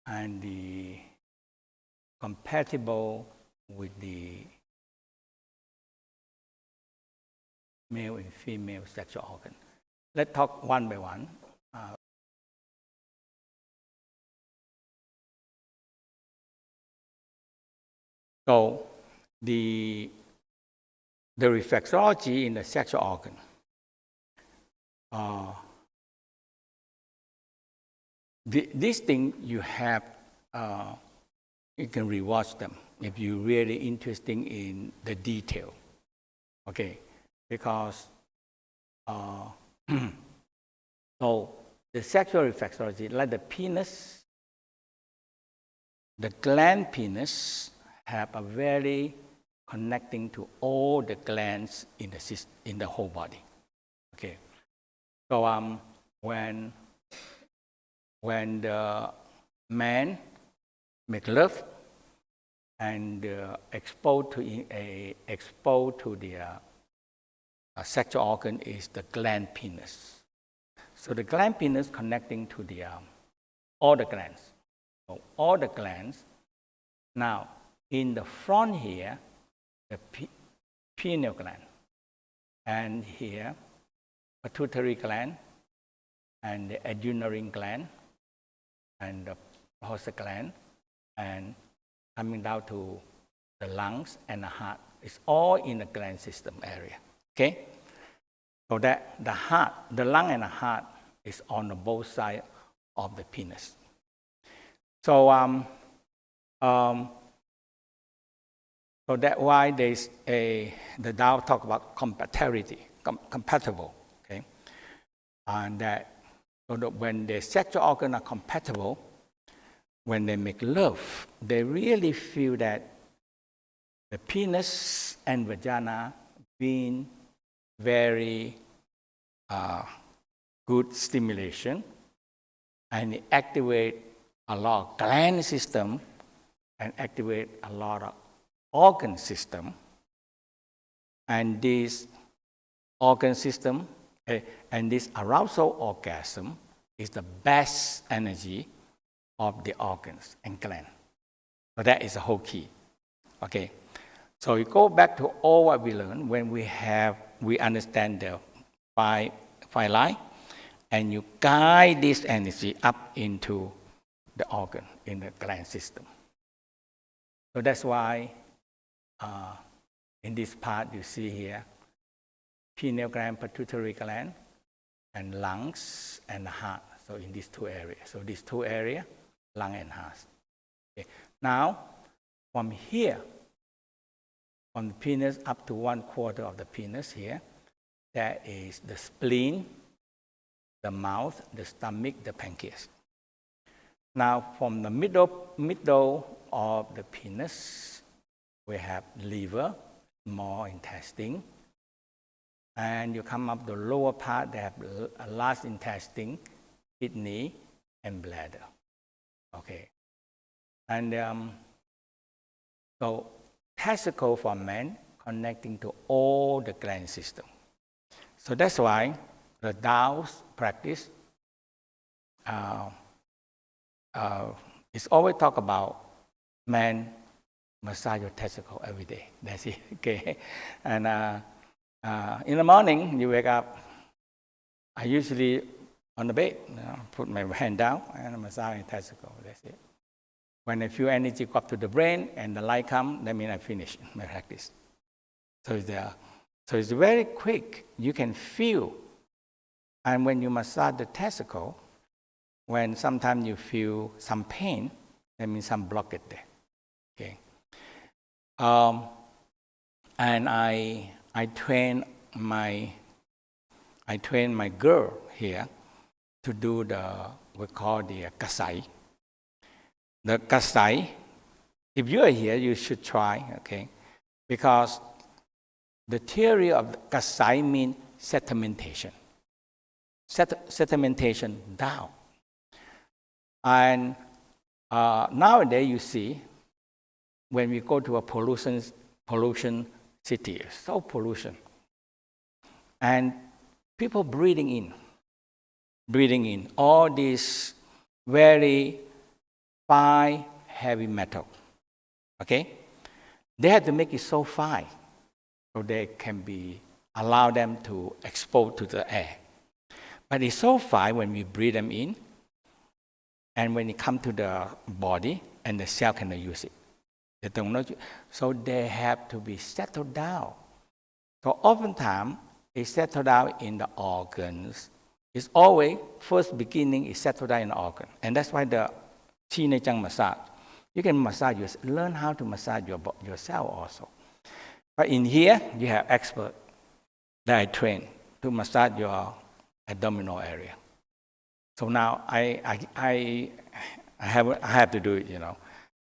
and the compatible with the male and female sexual organ. Let's talk one by one. So the reflexology in the sexual organ. These things you have, you can rewatch them if you're really interested in the detail. Okay, because so the sexual reflexology, like the penis, the gland penis have a very connecting to all the glands in the whole body. Okay, so when the man make love and exposed to the sexual organ is the gland penis. So the gland penis connecting to the all the glands. So all the glands. Now in the front here, the pineal gland, and here pituitary gland, and the adrenal gland, and the prostate gland, and coming down to the lungs and the heart. It's all in the gland system area. Okay, so that the heart, the lung and the heart is on the both sides of the penis. So so that's why there's the Tao talk about compatibility, compatible. Okay, and that so that when the sexual organs are compatible, when they make love, they really feel that the penis and vagina being very good stimulation, and it activates a lot of gland system and activate a lot of organ system. And this organ system and this arousal orgasm is the best energy of the organs and gland. So that is the whole key. Okay. So we go back to all what we learned when we understand the five line, and you guide this energy up into the organ in the gland system. So that's why in this part you see here, pineal gland, pituitary gland, and lungs and the heart. So in these two areas. So these two areas, lung and heart. Okay. Now, from here, from the penis up to 1/4 of the penis here, that is the spleen, the mouth, the stomach, the pancreas. Now, from the middle of the penis, we have liver, small intestine, and you come up the lower part, they have a large intestine, kidney, and bladder. Okay, and so testicle for men connecting to all the gland system. So that's why the Tao's practice is always talk about men massage your testicle every day. That's it. Okay, and in the morning you wake up. I usually on the bed, put my hand down and massage my testicle. That's it. When I feel energy go up to the brain and the light come, that means I finish my practice. So it's very quick. You can feel. And when you massage the testicle, when sometimes you feel some pain, that means some blockage there. Okay. And I train my girl here to do we call the kasai. The kasai, if you are here, you should try, okay? Because the theory of kasai means sedimentation. Sedimentation down. And nowadays you see, when we go to a pollution city, so pollution, and people breathing in all these very fine, heavy metal. Okay? They have to make it so fine so they can allow them to expose to the air. But it's so fine when we breathe them in, and when it comes to the body, and the cell cannot use it. They don't know. So they have to be settled down. So oftentimes, it settled down in the organs. It's always, first beginning is settled down in the organ. And that's why the Chi Nei Chang massage. You can massage learn how to massage yourself also. But in here, you have expert that I train to massage your abdominal area. So now I have to do it,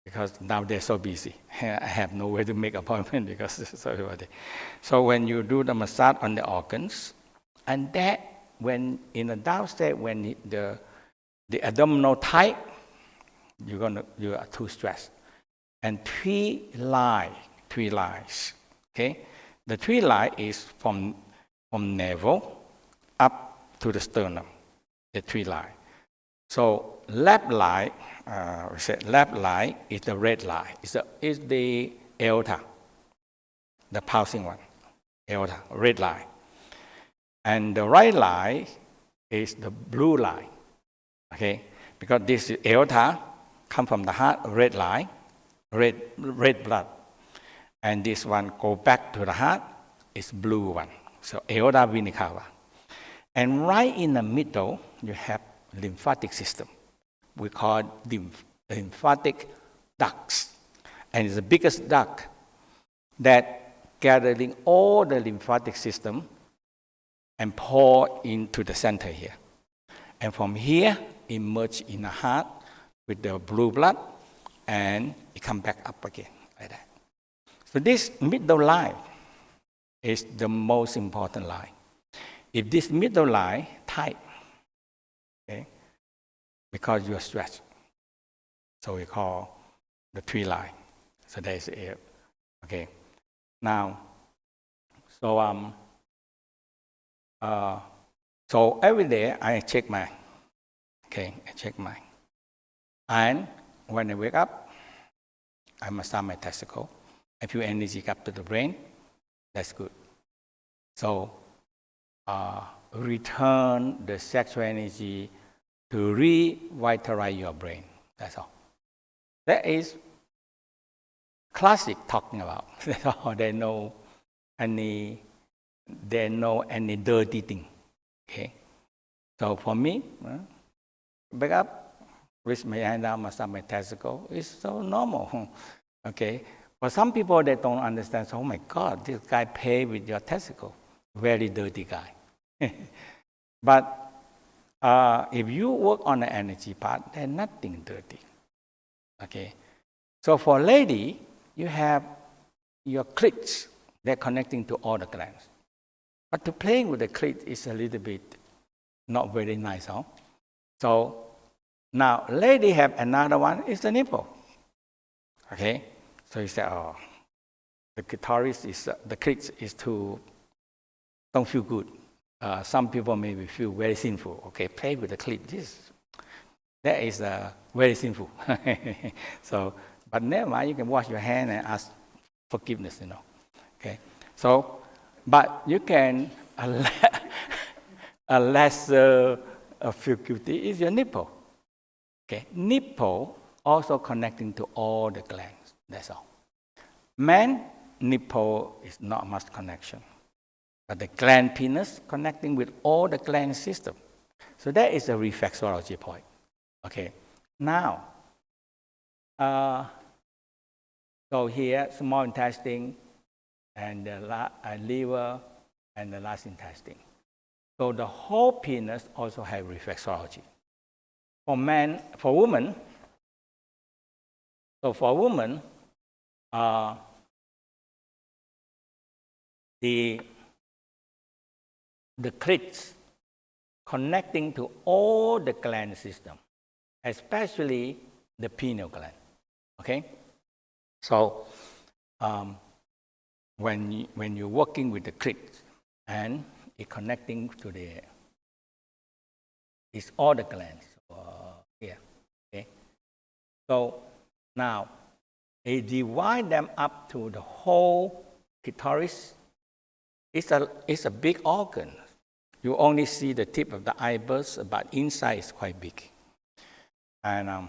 because now they're so busy. I have no way to make appointment because it's so everybody. So when you do the massage on the organs, and that when in the down state, when the abdominal tight, you are too stressed. And three lines. Okay, the three line is from navel up to the sternum. The three line. So left line, left line is the red line. Is the aorta, the pulsing one, aorta, red line. And the right line is the blue line. Okay, because this aorta come from the heart, red line, red blood, and this one go back to the heart is blue one. So aorta vena cava. And right in the middle, you have lymphatic system. We call it lymphatic ducts. And it's the biggest duct that gathering all the lymphatic system and pour into the center here. And from here, it merge in the heart with the blue blood, and it come back up again, like that. So this middle line is the most important line. If this middle line tight, okay, because you are stressed. So we call the tree line. So that is it. Okay. Now, so so every day I check mine. Okay, I check mine. And when I wake up, I massage my testicle. I feel energy up to the brain. That's good. So return the sexual energy to revitalize your brain. That's all. That is classic talking about. That's all. There's no any dirty thing. Okay. So for me, wake up, reach my hand down, massage my testicle. It's so normal. Okay. For some people, they don't understand. So, oh my God, this guy play with your testicle. Very dirty guy. But if you work on the energy part, there's nothing dirty. Okay. So for lady, you have your clits. They're connecting to all the glands. But to playing with the clit is a little bit not very nice, huh? So now lady have another one, is the nipple. Okay. So you say, oh, the clitoris is, the clit is too, don't feel good. Some people maybe feel very sinful. Okay, play with the clit. That is very sinful. So, but never mind, you can wash your hand and ask forgiveness, Okay, so, but you can, a lesser feel guilty is your nipple. Okay, nipple also connecting to all the glands. That's all. Man, nipple is not much connection. But the gland penis connecting with all the gland system. So that is a reflexology point. Okay. Now, so here, small intestine and the liver and the large intestine. So the whole penis also have reflexology. For men, for women, so for women, the clits connecting to all the gland system, especially the pineal gland. Okay, so when you're working with the clit and it connecting to it's all the glands here. Okay, so now it divide them up to the whole clitoris. It's a big organ. You only see the tip of the iris, but inside is quite big. And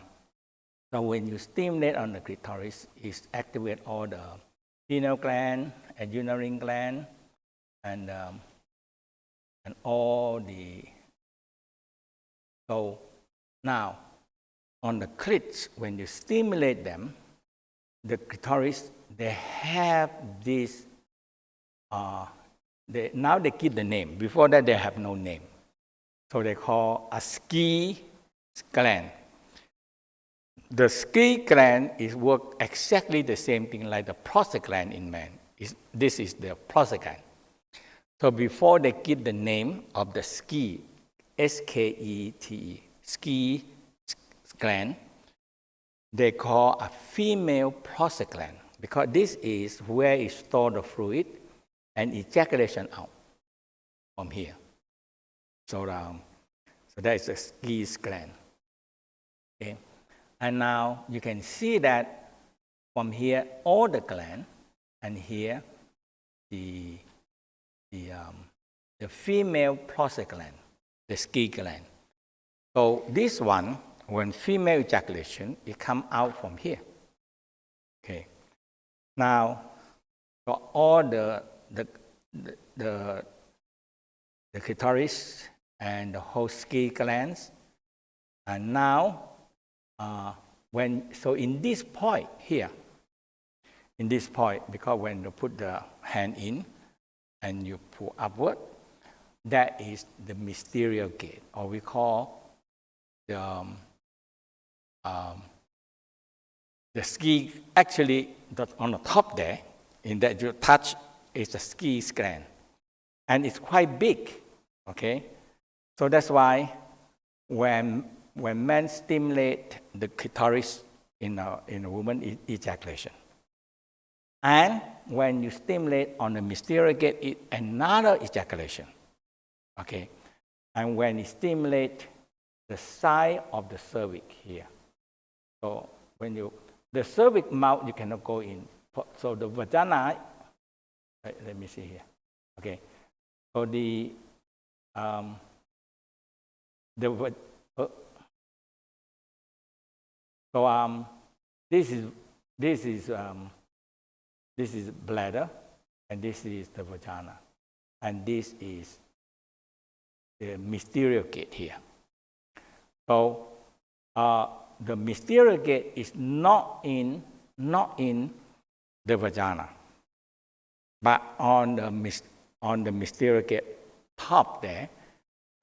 so when you stimulate on the clitoris, it activates all the pineal gland, adrenal gland, and all the. So now, on the clits, when you stimulate them, the clitoris, they have this. Now they give the name. Before that, they have no name. So they call a ski gland. The ski gland is work exactly the same thing like the prostate gland in man. This is the prostate gland. So before they give the name of the ski, S-K-E-T-E, ski gland, they call a female prostate gland because this is where it stores the fluid and ejaculation out from here. So that is the ski gland. Okay. And now you can see that from here, all the gland, and here, the female prostate gland, the ski gland. So this one, when female ejaculation, it comes out from here. Okay. Now, for all the clitoris and the whole ski glands, and now so in this point here, in this point, because when you put the hand in and you pull upward, that is the mysterious gate, or we call the ski. Actually, on the top there, in that you touch, is the ski gland, and it's quite big. Okay, so that's why when when men stimulate the clitoris in a woman ejaculation. And when you stimulate on the mysterious gate, it's another ejaculation. Okay? And when you stimulate the side of the cervix here. So when the cervix mouth, you cannot go in. So the vagina, let me see here. Okay. So this is bladder, and this is the vagina, and this is the mysterious gate here. So the mysterious gate is not in the vagina, but on the mysterious gate top there.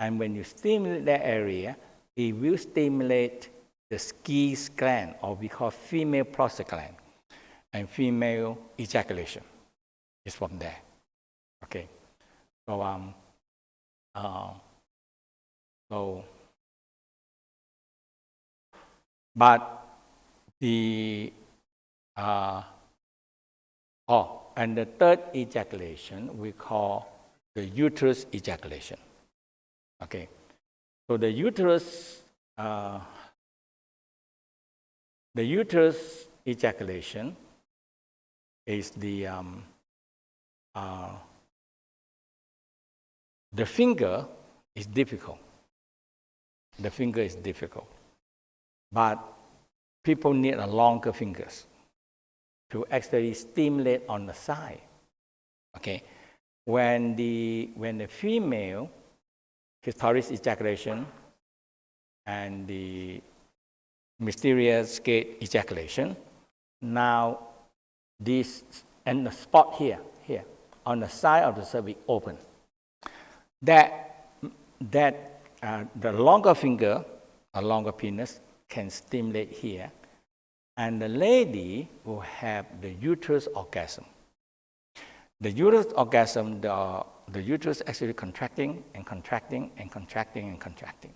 And when you stimulate that area, it will stimulate the Skene's gland, or we call female prostate gland, and female ejaculation is from there. Okay, so but and the third ejaculation we call the uterus ejaculation. Okay, so the uterus ejaculation is the finger is difficult. The finger is difficult, but people need a longer fingers to actually stimulate on the side. Okay, when the female clitoris ejaculation and the mysterious gate ejaculation, now this and the spot here on the side of the cervix open. The longer finger, a longer penis, can stimulate here, and the lady will have the uterus orgasm. The uterus orgasm, the uterus actually contracting and contracting and contracting and contracting,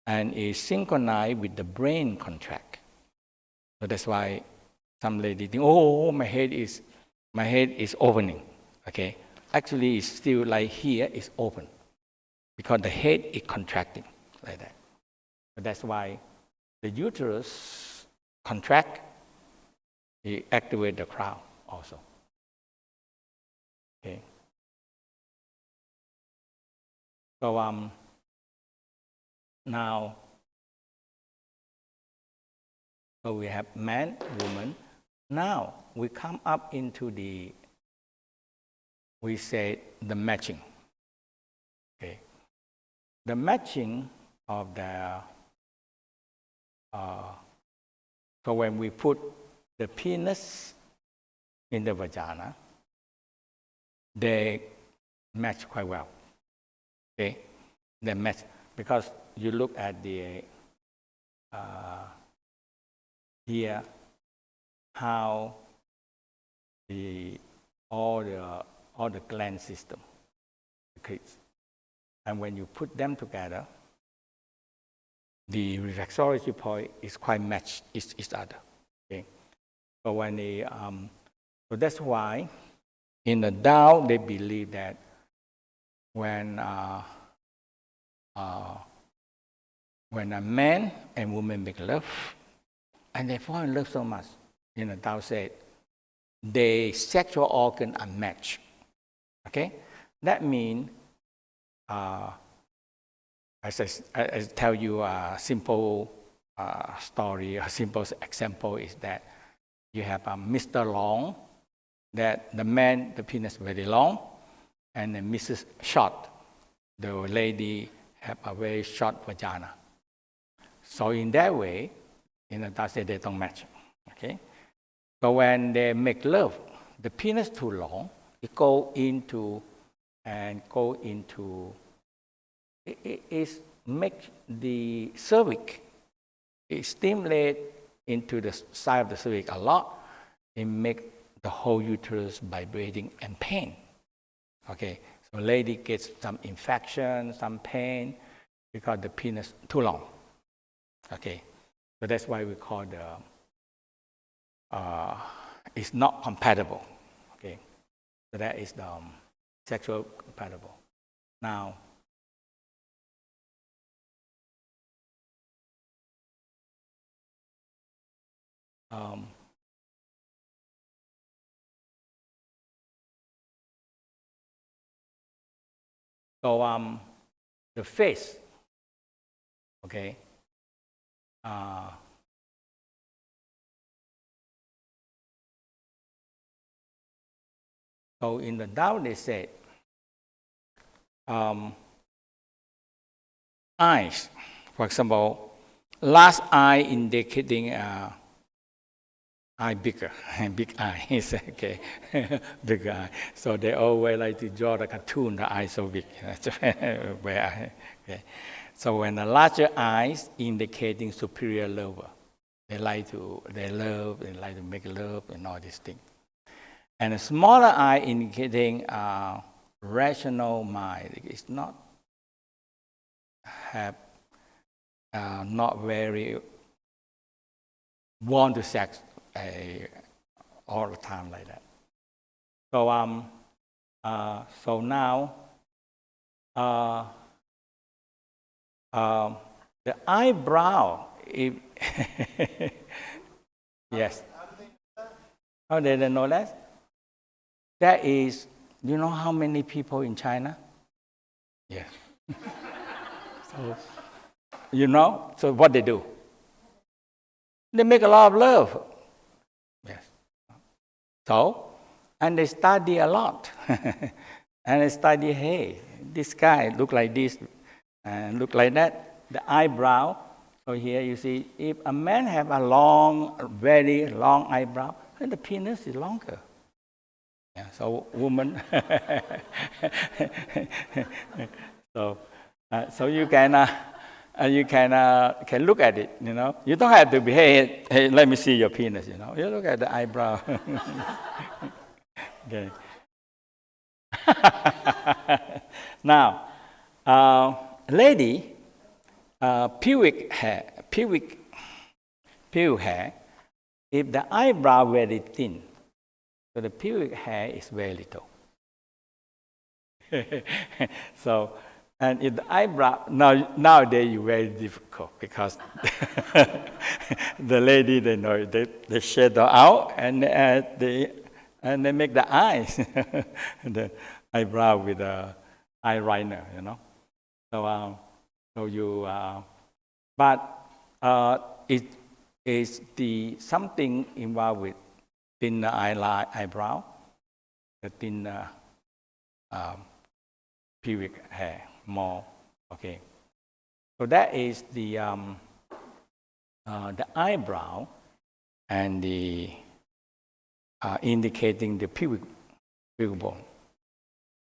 and is synchronized with the brain contract. So that's why some lady think, oh, my head is opening. Okay, actually it's still like here is open, because the head is contracting like that. So that's why the uterus contract, it activates the crown also. Okay. So now, so we have man, woman. Now we come up into we say the matching. Okay. The matching of the so when we put the penis in the vagina, they match quite well. Okay, they match because you look at the here how all the gland system creates, and when you put them together, the reflexology point is quite matched each other. Okay, so when so that's why in the Tao they believe that when a man and woman make love, and they fall in love so much, in the Tao said, their sexual organ are matched. Okay, that means as I tell you a simple story, a simple example is that you have a Mr. Long, that the man, the penis very long, and then Mrs. Short, the lady have a very short vagina. So in that way, in the Tao say they don't match. Okay, so when they make love, the penis too long, it make the cervix, it stimulate into the side of the cervix a lot. It make the whole uterus vibrating and pain. Okay, so lady gets some infection, some pain, because the penis too long. Okay, so that's why we call it's not compatible. Okay, so that is the sexual compatible. Now, so the face, okay. So in the Tao they said, eyes, for example, last eye indicating eye bigger, big eye is okay, big eye. So they always like to draw the cartoon, the eye so big. Okay. So when the larger eyes indicating superior lover, they like to make love and all these things. And a smaller eye indicating rational mind. It's not not very want to sex all the time like that. So now the eyebrow. Yes. How did they know that? That is, do you know how many people in China? Yes. So, you know, so what they do? They make a lot of love. Yes. So, and they study a lot. And they study, hey, this guy look like this and look like that. The eyebrow. So here you see, if a man have a long, very long eyebrow, then the penis is longer. Yeah, so woman. So you can look at it. You know, you don't have to be hey, let me see your penis. You know, you look at the eyebrow. Okay. Now, lady, pubic hair. If the eyebrow very thin, so the pubic hair is very little. So, and if the eyebrow nowadays is very difficult because the lady they know they shadow out and they make the eyes the eyebrow with the eyeliner, you know. But it is the something involved with thin eyebrow, the thin pubic hair more. Okay, so that is the eyebrow and the indicating the pubic bone,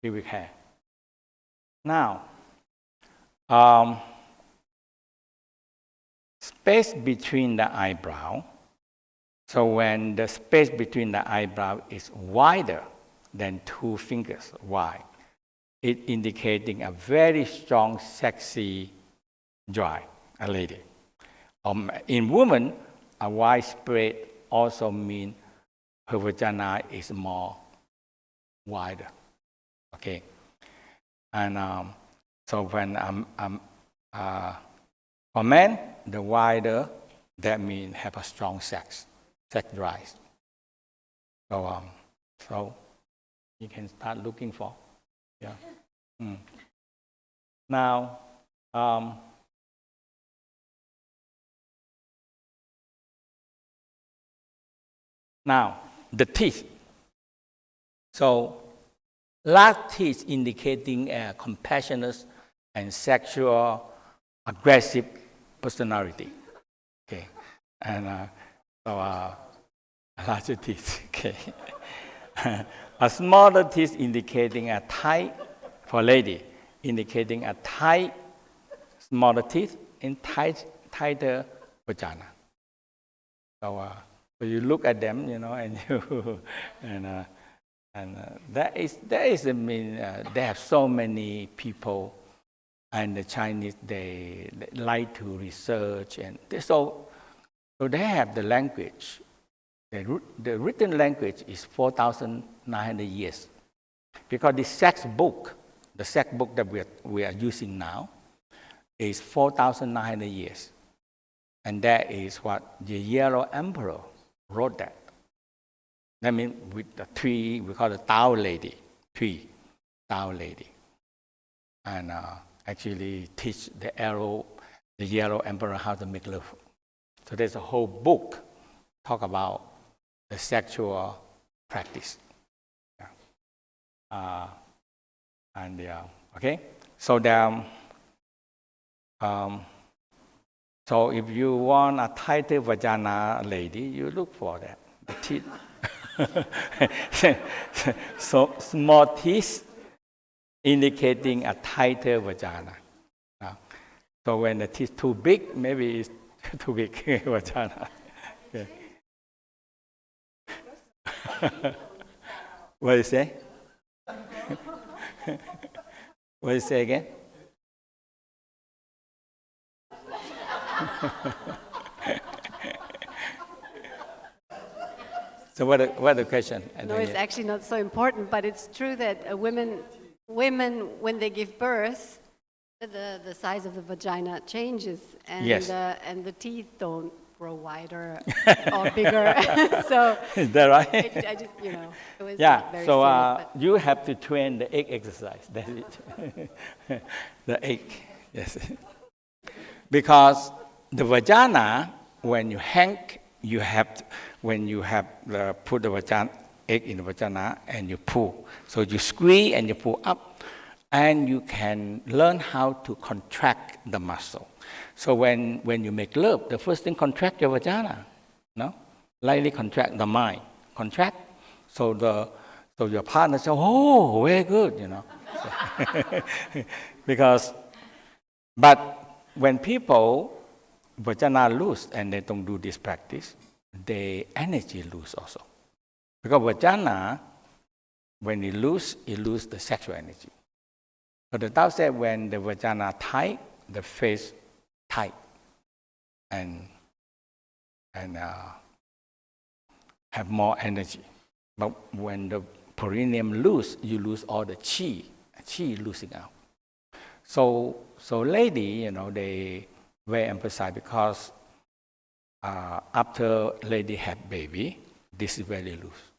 pubic hair. Now, space between the eyebrow. So when the space between the eyebrow is wider than 2 fingers wide, it indicating a very strong, sexy drive, a lady. In women, a wide spread also means her vagina is more wider. Okay, and so when for men, the wider, that means have a strong sex drive. So you can start looking for, yeah. Now, the teeth. So, large teeth indicating a compassionate and sexual, aggressive personality. Okay, and larger teeth. Okay, a smaller teeth indicating a tight for lady, indicating a tight, smaller teeth and tighter vagina. So you look at them, you know, and you that is I mean they have so many people And the Chinese, they like to research, and so they have the language. The written language is 4,900 years, because the sex book that we are using now, is 4,900 years, and that is what the Yellow Emperor wrote that. That means with the tree, we call it Tao Lady, Tao Lady, and actually teach the Yellow Emperor how to make love. So there's a whole book talk about the sexual practice. Yeah. Okay. So so if you want a tighter vagina lady, you look for that. The teeth. So small teeth indicating a tighter vagina. So when the teeth too big, maybe it's too big vagina. Okay. What do you say? What do you say again? So what the question? No, it's actually not so important, but it's true that women, when they give birth, the size of the vagina changes, and Yes. And the teeth don't grow wider or bigger. So is that right? I just, it was Yeah. not very So serious. But you have to train the egg exercise. That's it. The egg. Yes. Because the vagina, when you hang, when you have put the egg in the vagina and you pull. So you squeeze and you pull up, and you can learn how to contract the muscle. So when you make love, the first thing, contract your vagina, no? Lightly contract the mind, contract. So your partner says, "Oh, very good," But when people vagina loose and they don't do this practice, the energy lose also. Because vagina, when it lose the sexual energy. So the Tao said when the vagina tight, the face tight, and have more energy. But when the perineum loose, you lose all the chi losing out. So lady, they very emphasize, because after lady have baby, this is very loose.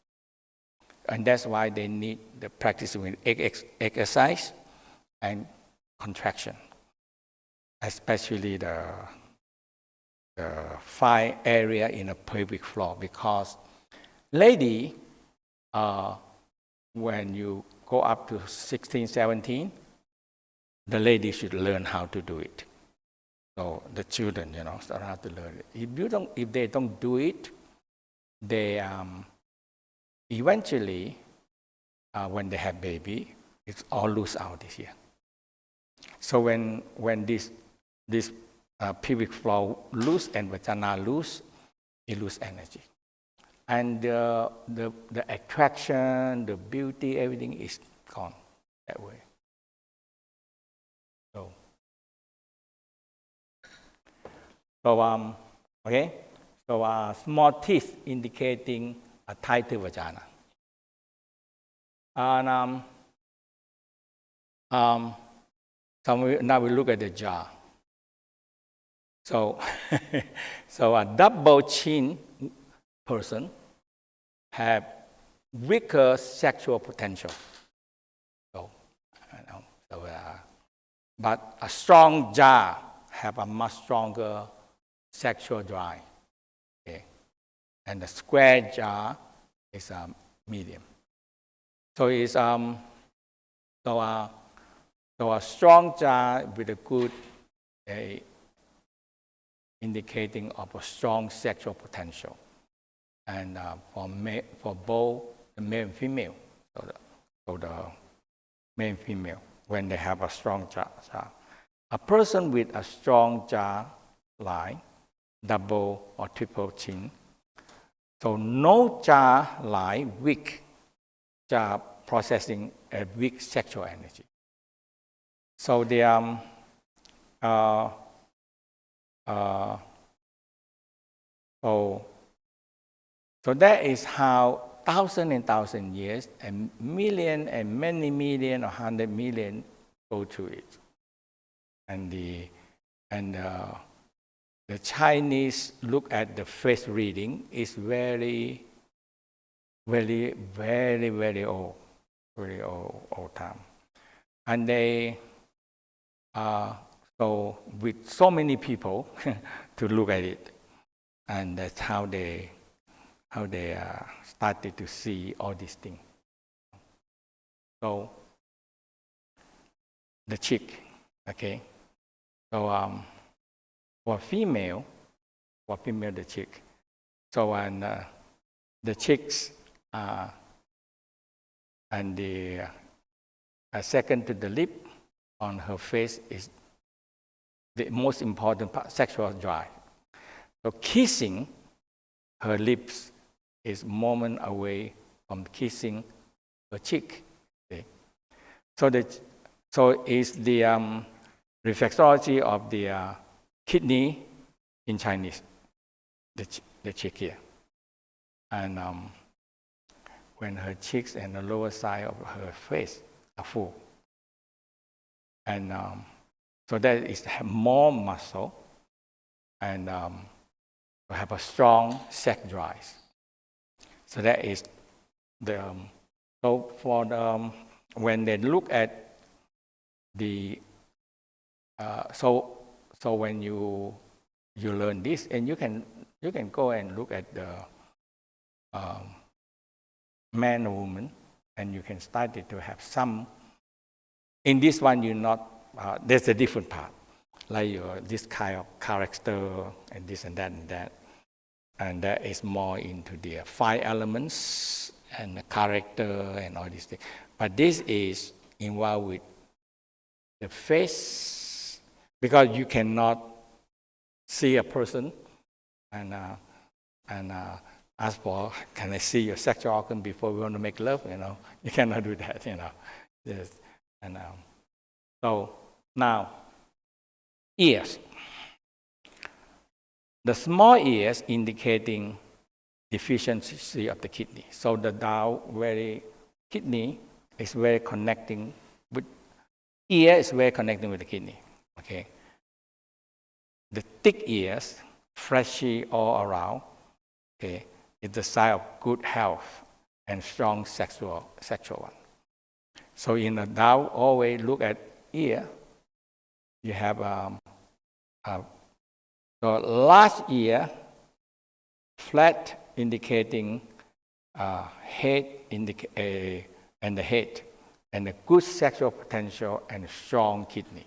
And that's why they need the practice with exercise and contraction, especially the 5 area in the pelvic floor, because lady, when you go up to 16, 17, the lady should learn how to do it. So the children, start how to learn it. If they don't do it, they eventually, when they have baby, it's all loose out this year. So when this pelvic floor loose and vagina loose, it lose energy, and the attraction, the beauty, everything is gone that way. Okay. So small teeth indicating a tighter vagina. And now we look at the jaw. So a double chin person have weaker sexual potential. But a strong jaw have a much stronger sexual drive. Okay. And the square jaw is medium. So it's so a strong jaw with a good indicating of a strong sexual potential, and for both the male and female. So the male and female, when they have a strong jaw. A person with a strong jaw line, double or triple chin. So no jaw line, weak jaw processing a weak sexual energy. So uh, uh, so, so that is how thousand and thousand years, and million and many million or 100 million go through it. And the Chinese look at the face reading is very, very, very, very old time. And they, so with so many people to look at it, and that's how they started to see all these things. So the chick, okay. So for female, the chick. So the chicks and the second to the lip on her face is the most important part, sexual drive. So kissing her lips is moment away from kissing her cheek. Okay? So is the reflexology of the kidney in Chinese, the cheek here. And when her cheeks and the lower side of her face are full. And so that is more muscle and have a strong sex drive. So that is the, so for the, when they look at the, so when you learn this, and you can go and look at the man or woman, and you can start it to have some. In this one, you're not. There's a different part, like this kind of character and this and that, and that is more into the 5 elements and the character and all these things. But this is involved with the face, because you cannot see a person and ask for, can I see your sexual organ before we want to make love? You cannot do that. Yes. And so now, ears. The small ears indicating deficiency of the kidney. So the kidney is very connecting with, ear is very connecting with the kidney. Okay. The thick ears, fleshy all around, okay, is the sign of good health and strong sexual one. So in the Tao, always look at ear. You have the large ear, flat indicating head, and the head, and a good sexual potential and strong kidney.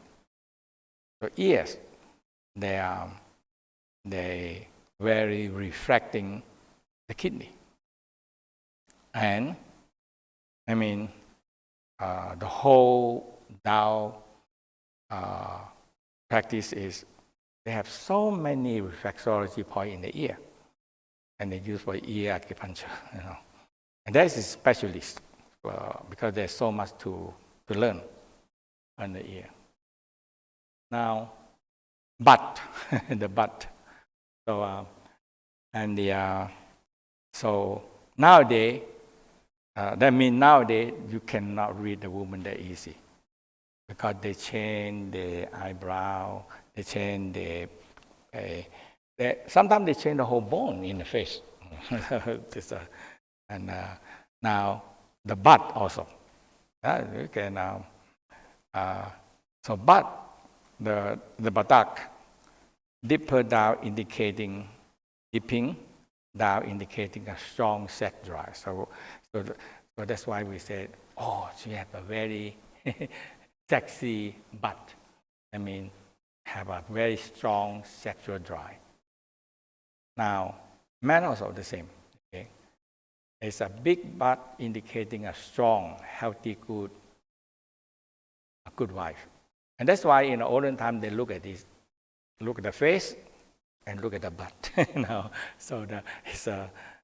So ears, they very reflecting the kidney. And I mean, the whole Tao practice is, they have so many reflexology points in the ear, and they use for ear acupuncture, And that is a specialist, because there's so much to learn on the ear. Now, butt, the butt. So, so nowadays, that means nowadays you cannot read the woman that easy, because they change the eyebrow, they change sometimes they change the whole bone in the face. And now the butt also. You can so butt, the buttock, deeper down indicating dipping down indicating a strong sex drive. So that's why we said, oh, she has a very sexy butt. I mean, have a very strong sexual drive. Now, men also the same. Okay, it's a big butt indicating a strong, healthy, a good wife. And that's why in the olden time they look at this, look at the face, and look at the butt. So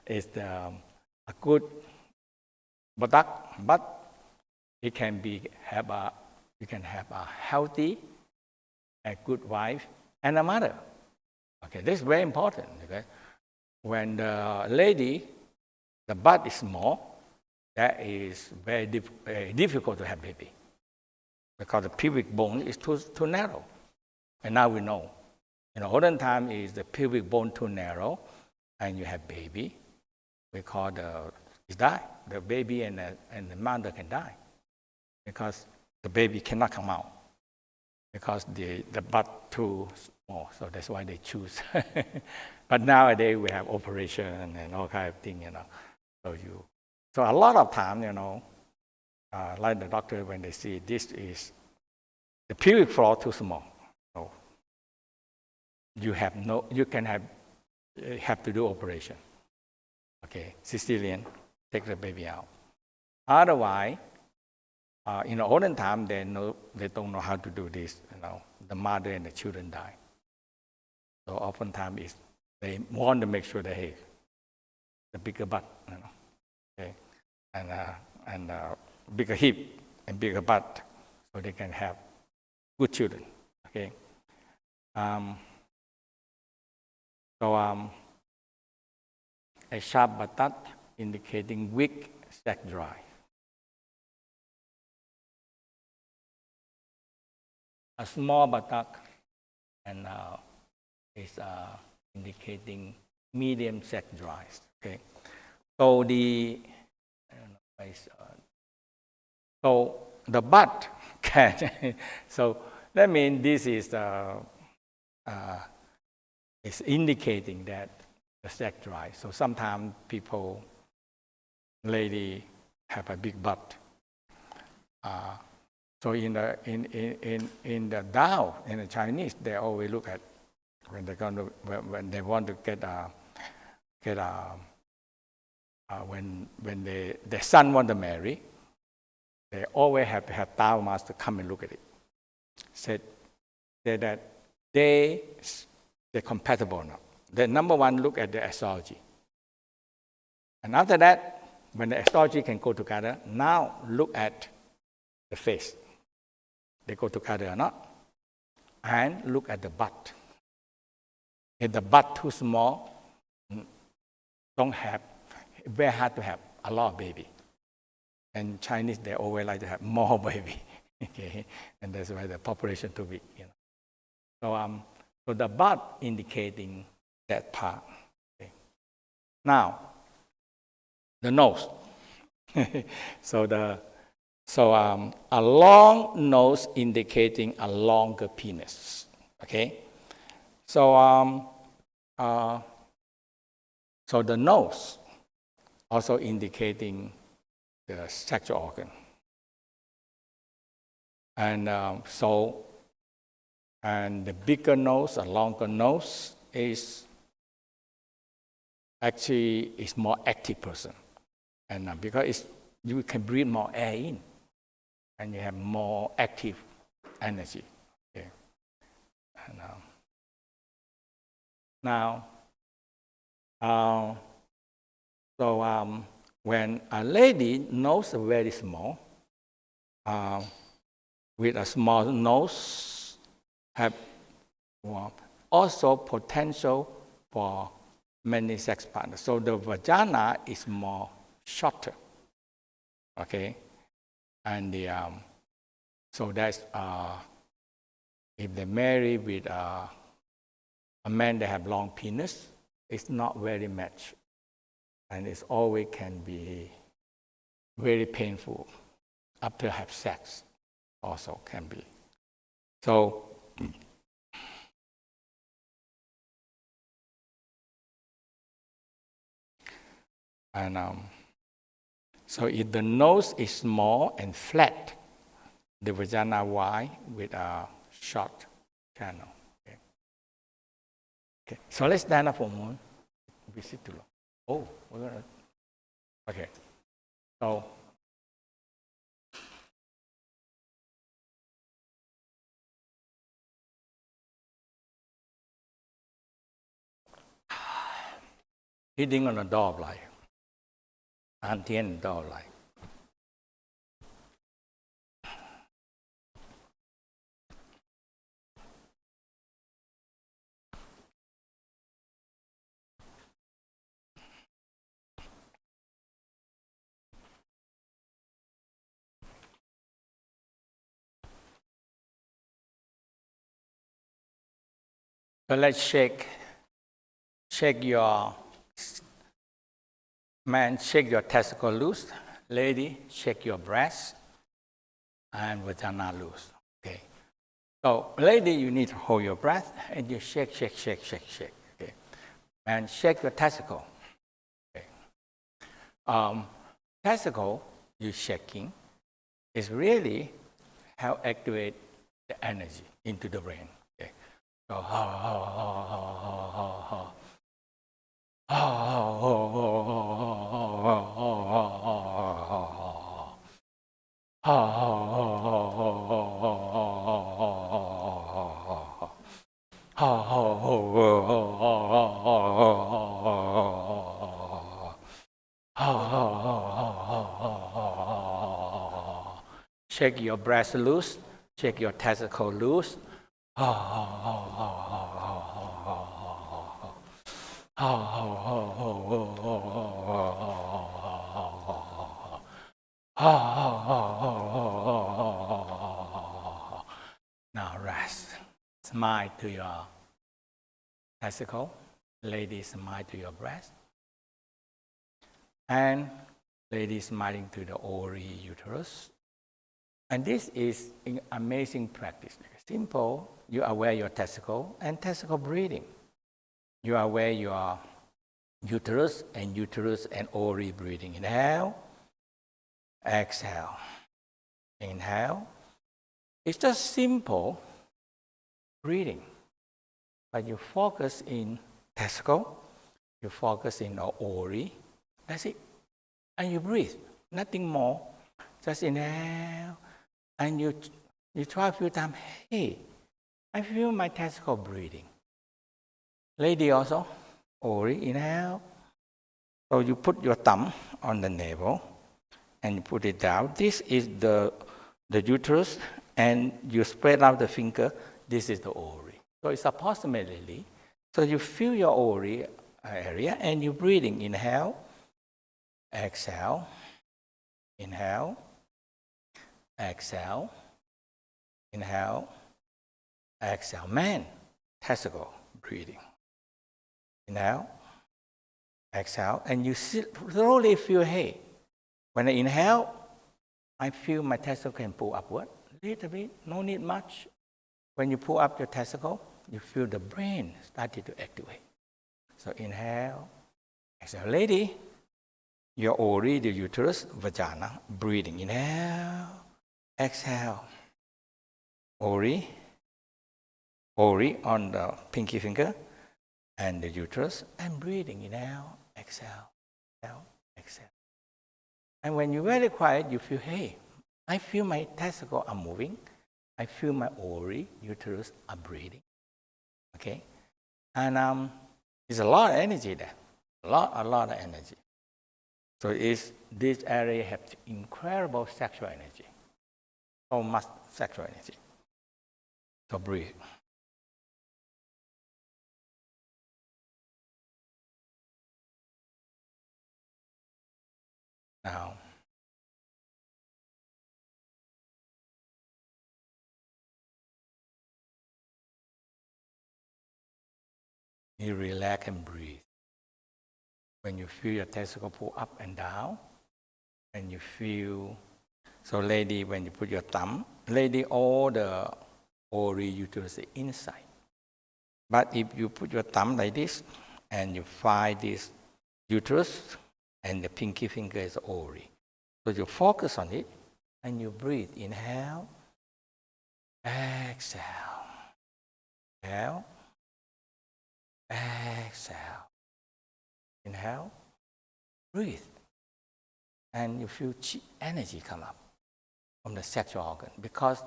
it's a good buttock, but it can have a healthy a good wife, and a mother. Okay, this is very important. Okay, when the lady, the butt is small, that is very difficult to have baby because the pubic bone is too narrow. And now we know. In the olden time, is the pubic bone too narrow, and you have baby. We call it's die. The baby and the mother can die because the baby cannot come out because the butt too small. So that's why they choose. But nowadays we have operation and all kind of thing, So a lot of time, like the doctor when they see this is the pubic floor too small. So you have to do operation. Okay, cesarean, take the baby out. Otherwise, in the olden time, they don't know how to do this. The mother and the children die. So oftentimes they want to make sure they have the bigger butt, okay, and bigger hip and bigger butt, so they can have good children. Okay. A sharp buttock indicating weak sex drive. A small buttock and is indicating medium sex drive. Okay, so the butt can. So that means this is indicating that the sex drive. So sometimes lady have a big butt. So in the Tao, in the Chinese, they always look at when they want to when their son want to marry, they always have to have Tao master come and look at it. Said that they're compatible or not. The number one, look at the astrology. And after that, when the astrology can go together, now look at the face. They go together or not. And look at the butt. If the butt too small, very hard to have a lot of baby. And Chinese, they always like to have more baby. Okay, and that's why the population too big. So the butt indicating that part. Okay. Now, the nose. So a long nose indicating a longer penis. Okay. So the nose also indicating the sexual organ. And and the bigger nose, a longer nose is more active person. And because you can breathe more air in and you have more active energy. Okay. And, when a lady nose is very small, with a small nose, have also potential for many sex partners. So the vagina is more shorter. Okay, and so that's if they marry with a man that have long penis, it's not very much, and it always can be very painful after have sex. Also can be. So and so if the nose is small and flat, the vagina wide with a short channel. Okay. Okay. So let's stand up for a moment. We sit too long. Oh, we're gonna. Okay. So. Hitting on the door of life. 按天道来。So let's shake your, man, shake your testicle loose. Lady, shake your breast and vagina loose. Okay. So lady, you need to hold your breath and you shake, shake, shake, shake, shake. Okay. And shake your testicle. Okay. Testicle you shaking is really how activate the energy into the brain. Okay. So shake your breast loose, shake your testicle loose. Now rest. Smile to your testicle. Lady, smile to your breast. And lady smiling to the ovary uterus. And this is an amazing practice. Simple, you are aware your testicle and testicle breathing. You are aware your uterus and ovary breathing. Inhale, exhale, inhale. It's just simple breathing, but you focus in testicle, you focus in the ovary. That's it. And you breathe, nothing more. Just inhale, and you try a few times. Hey, I feel my testicle breathing. Lady also, ovary, inhale. So you put your thumb on the navel and you put it down. This is the uterus, and you spread out the finger. This is the ovary. So it's approximately. So you feel your ovary area and you're breathing. Inhale, exhale, inhale, exhale, inhale, exhale. Man, testicle breathing. Inhale, exhale, and you slowly feel, hey, when I inhale, I feel my testicle can pull upward a little bit, no need much. When you pull up your testicle, you feel the brain started to activate. So inhale, exhale. Lady, your ovary, the uterus, vagina, breathing. Inhale, exhale. Ovary on the pinky finger, and the uterus, and breathing. Inhale, exhale, exhale, exhale. And when you're very quiet, you feel, hey, I feel my testicle are moving. I feel my ovary, uterus are breathing. Okay? And there's a lot of energy there. A lot of energy. So this area has incredible sexual energy. So much sexual energy. So breathe. Now, you relax and breathe. When you feel your testicle pull up and down, and you feel, so lady, when you put your thumb, lady, all the ovary uterus is inside. But if you put your thumb like this, and you find this uterus, and the pinky finger is ovary. So you focus on it, and you breathe. Inhale, exhale, inhale, exhale, inhale, breathe. And you feel chi energy come up from the sexual organ, because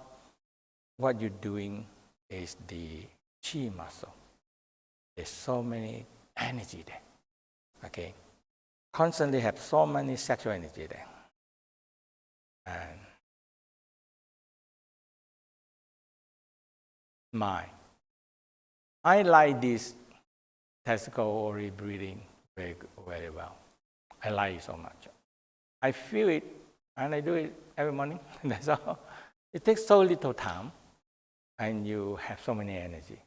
what you're doing is the chi muscle. There's so many energy there. Okay? Constantly have so many sexual energy there. And I like this testicle ovary breathing very, very well. I like it so much. I feel it, and I do it every morning. That's all. It takes so little time, and you have so many energy.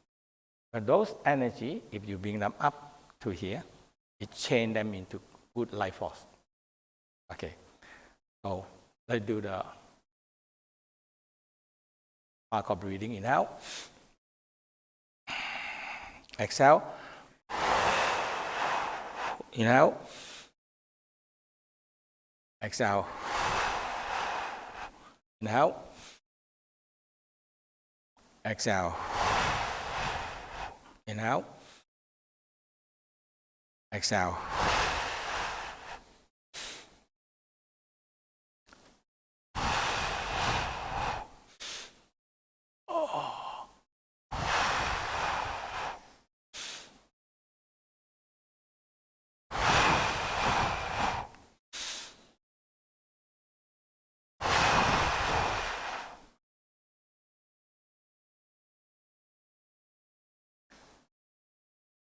But those energy, if you bring them up to here, it change them into good life force. Okay, so let's do the arc of breathing. Inhale, exhale, inhale, exhale, inhale, exhale, inhale, exhale.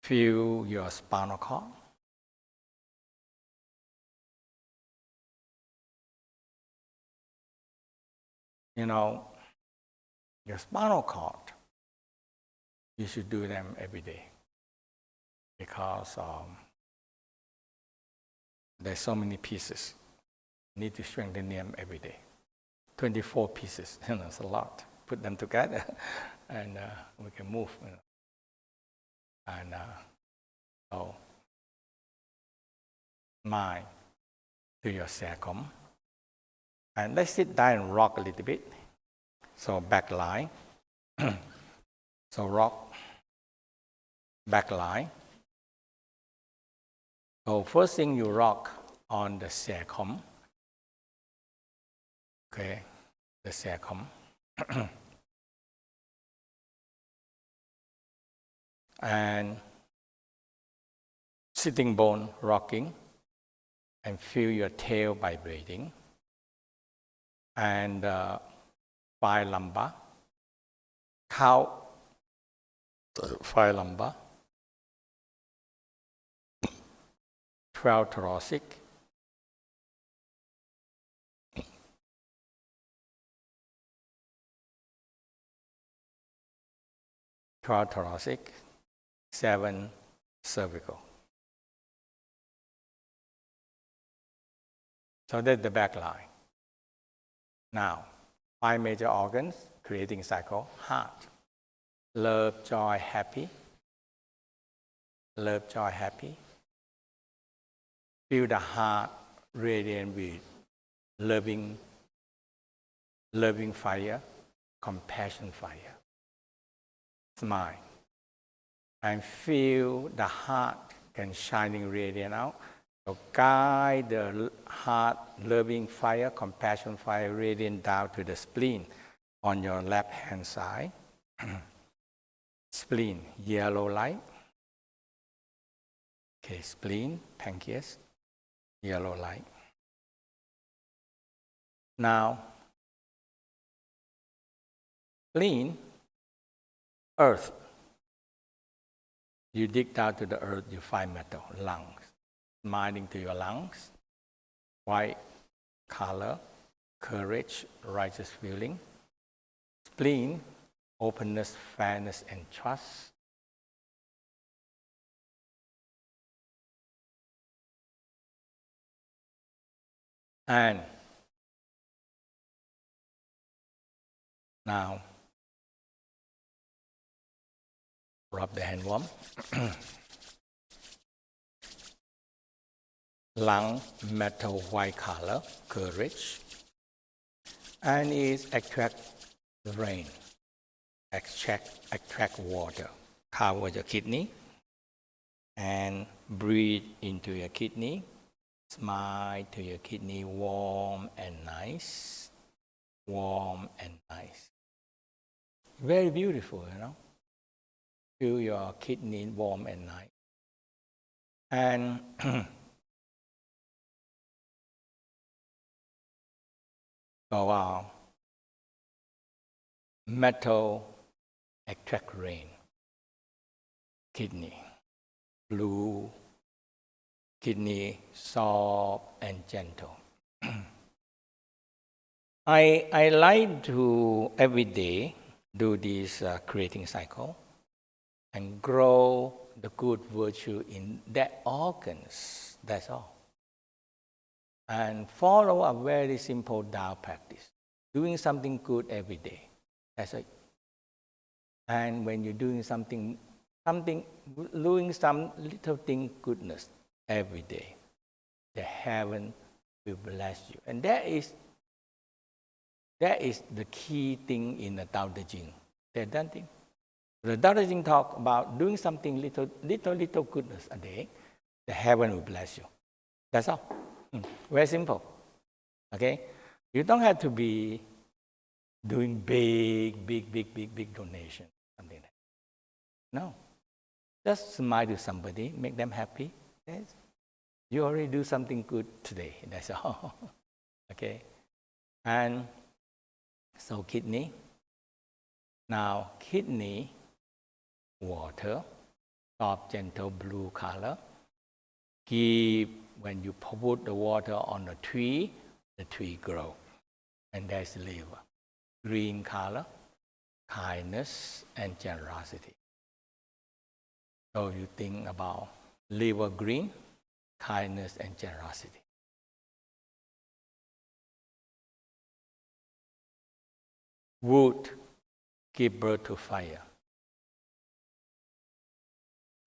Feel your spinal cord. You know, your spinal cord, you should do them every day because there's so many pieces. You need to strengthen them every day. 24 pieces, it's a lot. Put them together and we can move. And so, mind to your sacrum. And let's sit down and rock a little bit. So back line. So rock, back line. So first thing you rock on the sacrum. Okay, the sacrum. And sitting bone rocking, and feel your tail vibrating. And 5 lumbar, count 5 lumbar, 12 thoracic, 12 thoracic, 7 cervical. So that's the back line. Now, 5 major organs, creating cycle, heart. Love, joy, happy. Love, joy, happy. Feel the heart radiant with loving fire, compassion fire. Smile. And feel the heart can shining radiant out. So guide the heart, loving fire, compassion fire, radiant down to the spleen on your left hand side. Spleen, yellow light. Okay, spleen, pancreas, yellow light. Now, spleen, earth. You dig down to the earth, you find metal, lungs. Smiling to your lungs, white color, courage, righteous feeling. Spleen, openness, fairness, and trust. And now, rub the hand warm. Lung, metal, white color, courage. And it attract rain, attract water. Cover your kidney and breathe into your kidney. Smile to your kidney, warm and nice. Warm and nice. Very beautiful, you know. Feel your kidney warm and nice. And so metal attract rain. Kidney, blue, kidney soft and gentle. I like to every day do this creating cycle. and grow the good virtue in that organs. That's all. And follow a very simple Tao practice. Doing something good every day. That's it. And when you're doing doing some little thing goodness every day, the heaven will bless you. And that is the key thing in the Tao Te Ching. That thing. The Tao Te Ching talk about doing something little goodness a day, the heaven will bless you. That's all. Very simple. Okay? You don't have to be doing big donation, something like that. No. Just smile to somebody, make them happy. Yes. You already do something good today. That's all. Okay? And so kidney. Now, kidney, water, soft, gentle blue color. When you put the water on the tree grow. And there's liver. Green color, kindness and generosity. So you think about liver green, kindness and generosity. Wood give birth to fire.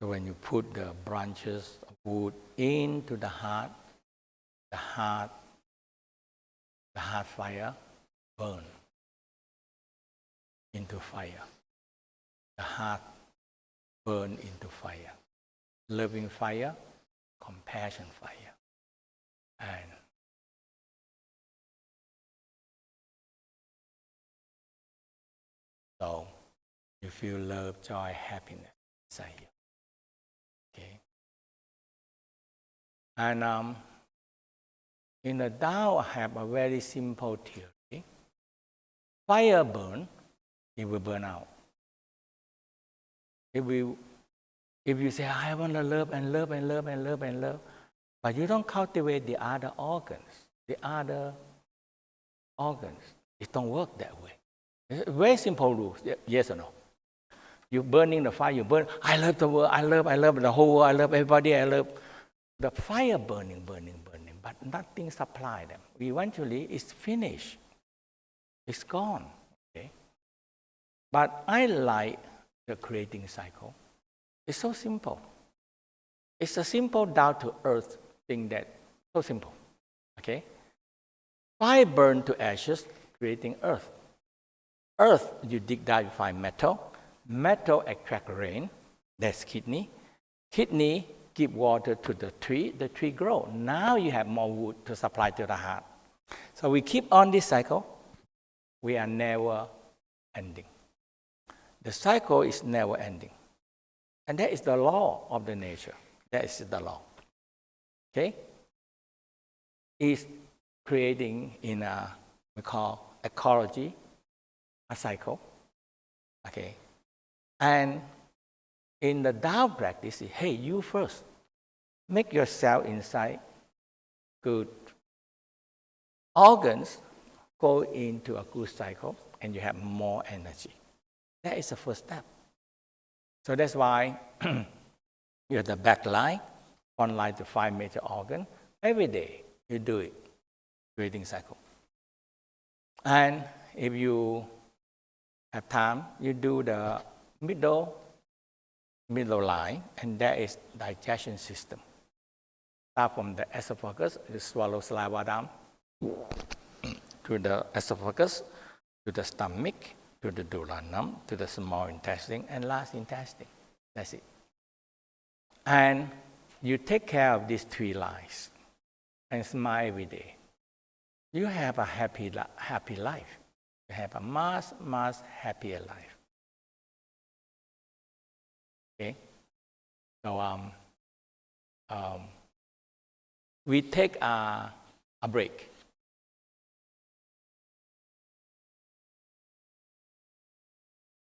So when you put the branches of wood into the heart fire burn into fire. The heart burn into fire. Loving fire, compassion fire. And so you feel love, joy, happiness inside you. Okay? And in the Tao, I have a very simple theory. Fire burn, it will burn out. If you say, I want to love and love and love and love and love, but you don't cultivate the other organs, it don't work that way. It's a very simple rule, yes or no? You burning the fire, you burn, I love the world, I love the whole world, I love everybody, I love the fire burning, but nothing supply them. Eventually, it's finished. It's gone. Okay? But I like the creating cycle. It's so simple. It's a simple down to earth thing that so simple. Okay? Fire burn to ashes, creating earth. Earth, you dig down, you find metal. Metal attract rain. That's kidney. Kidney give water to the tree grow. Now you have more wood to supply to the heart. So we keep on this cycle. We are never ending. The cycle is never ending. And that is the law of the nature. That is the law. Okay? It's creating in we call ecology, a cycle. Okay? And in the Tao practice, hey, you first. Make yourself inside good organs, go into a good cycle, and you have more energy. That is the first step. So that's why you have the back line, front line to 5 major organs. Every day you do it, breathing cycle. And if you have time, you do the middle line, and that is digestion system. Start from the esophagus, you swallow saliva down to the esophagus, to the stomach, to the duodenum, to the small intestine, and large intestine. That's it. And you take care of these 3 lines and smile every day. You have a happy life. You have a much happier life. Okay? So we take a break.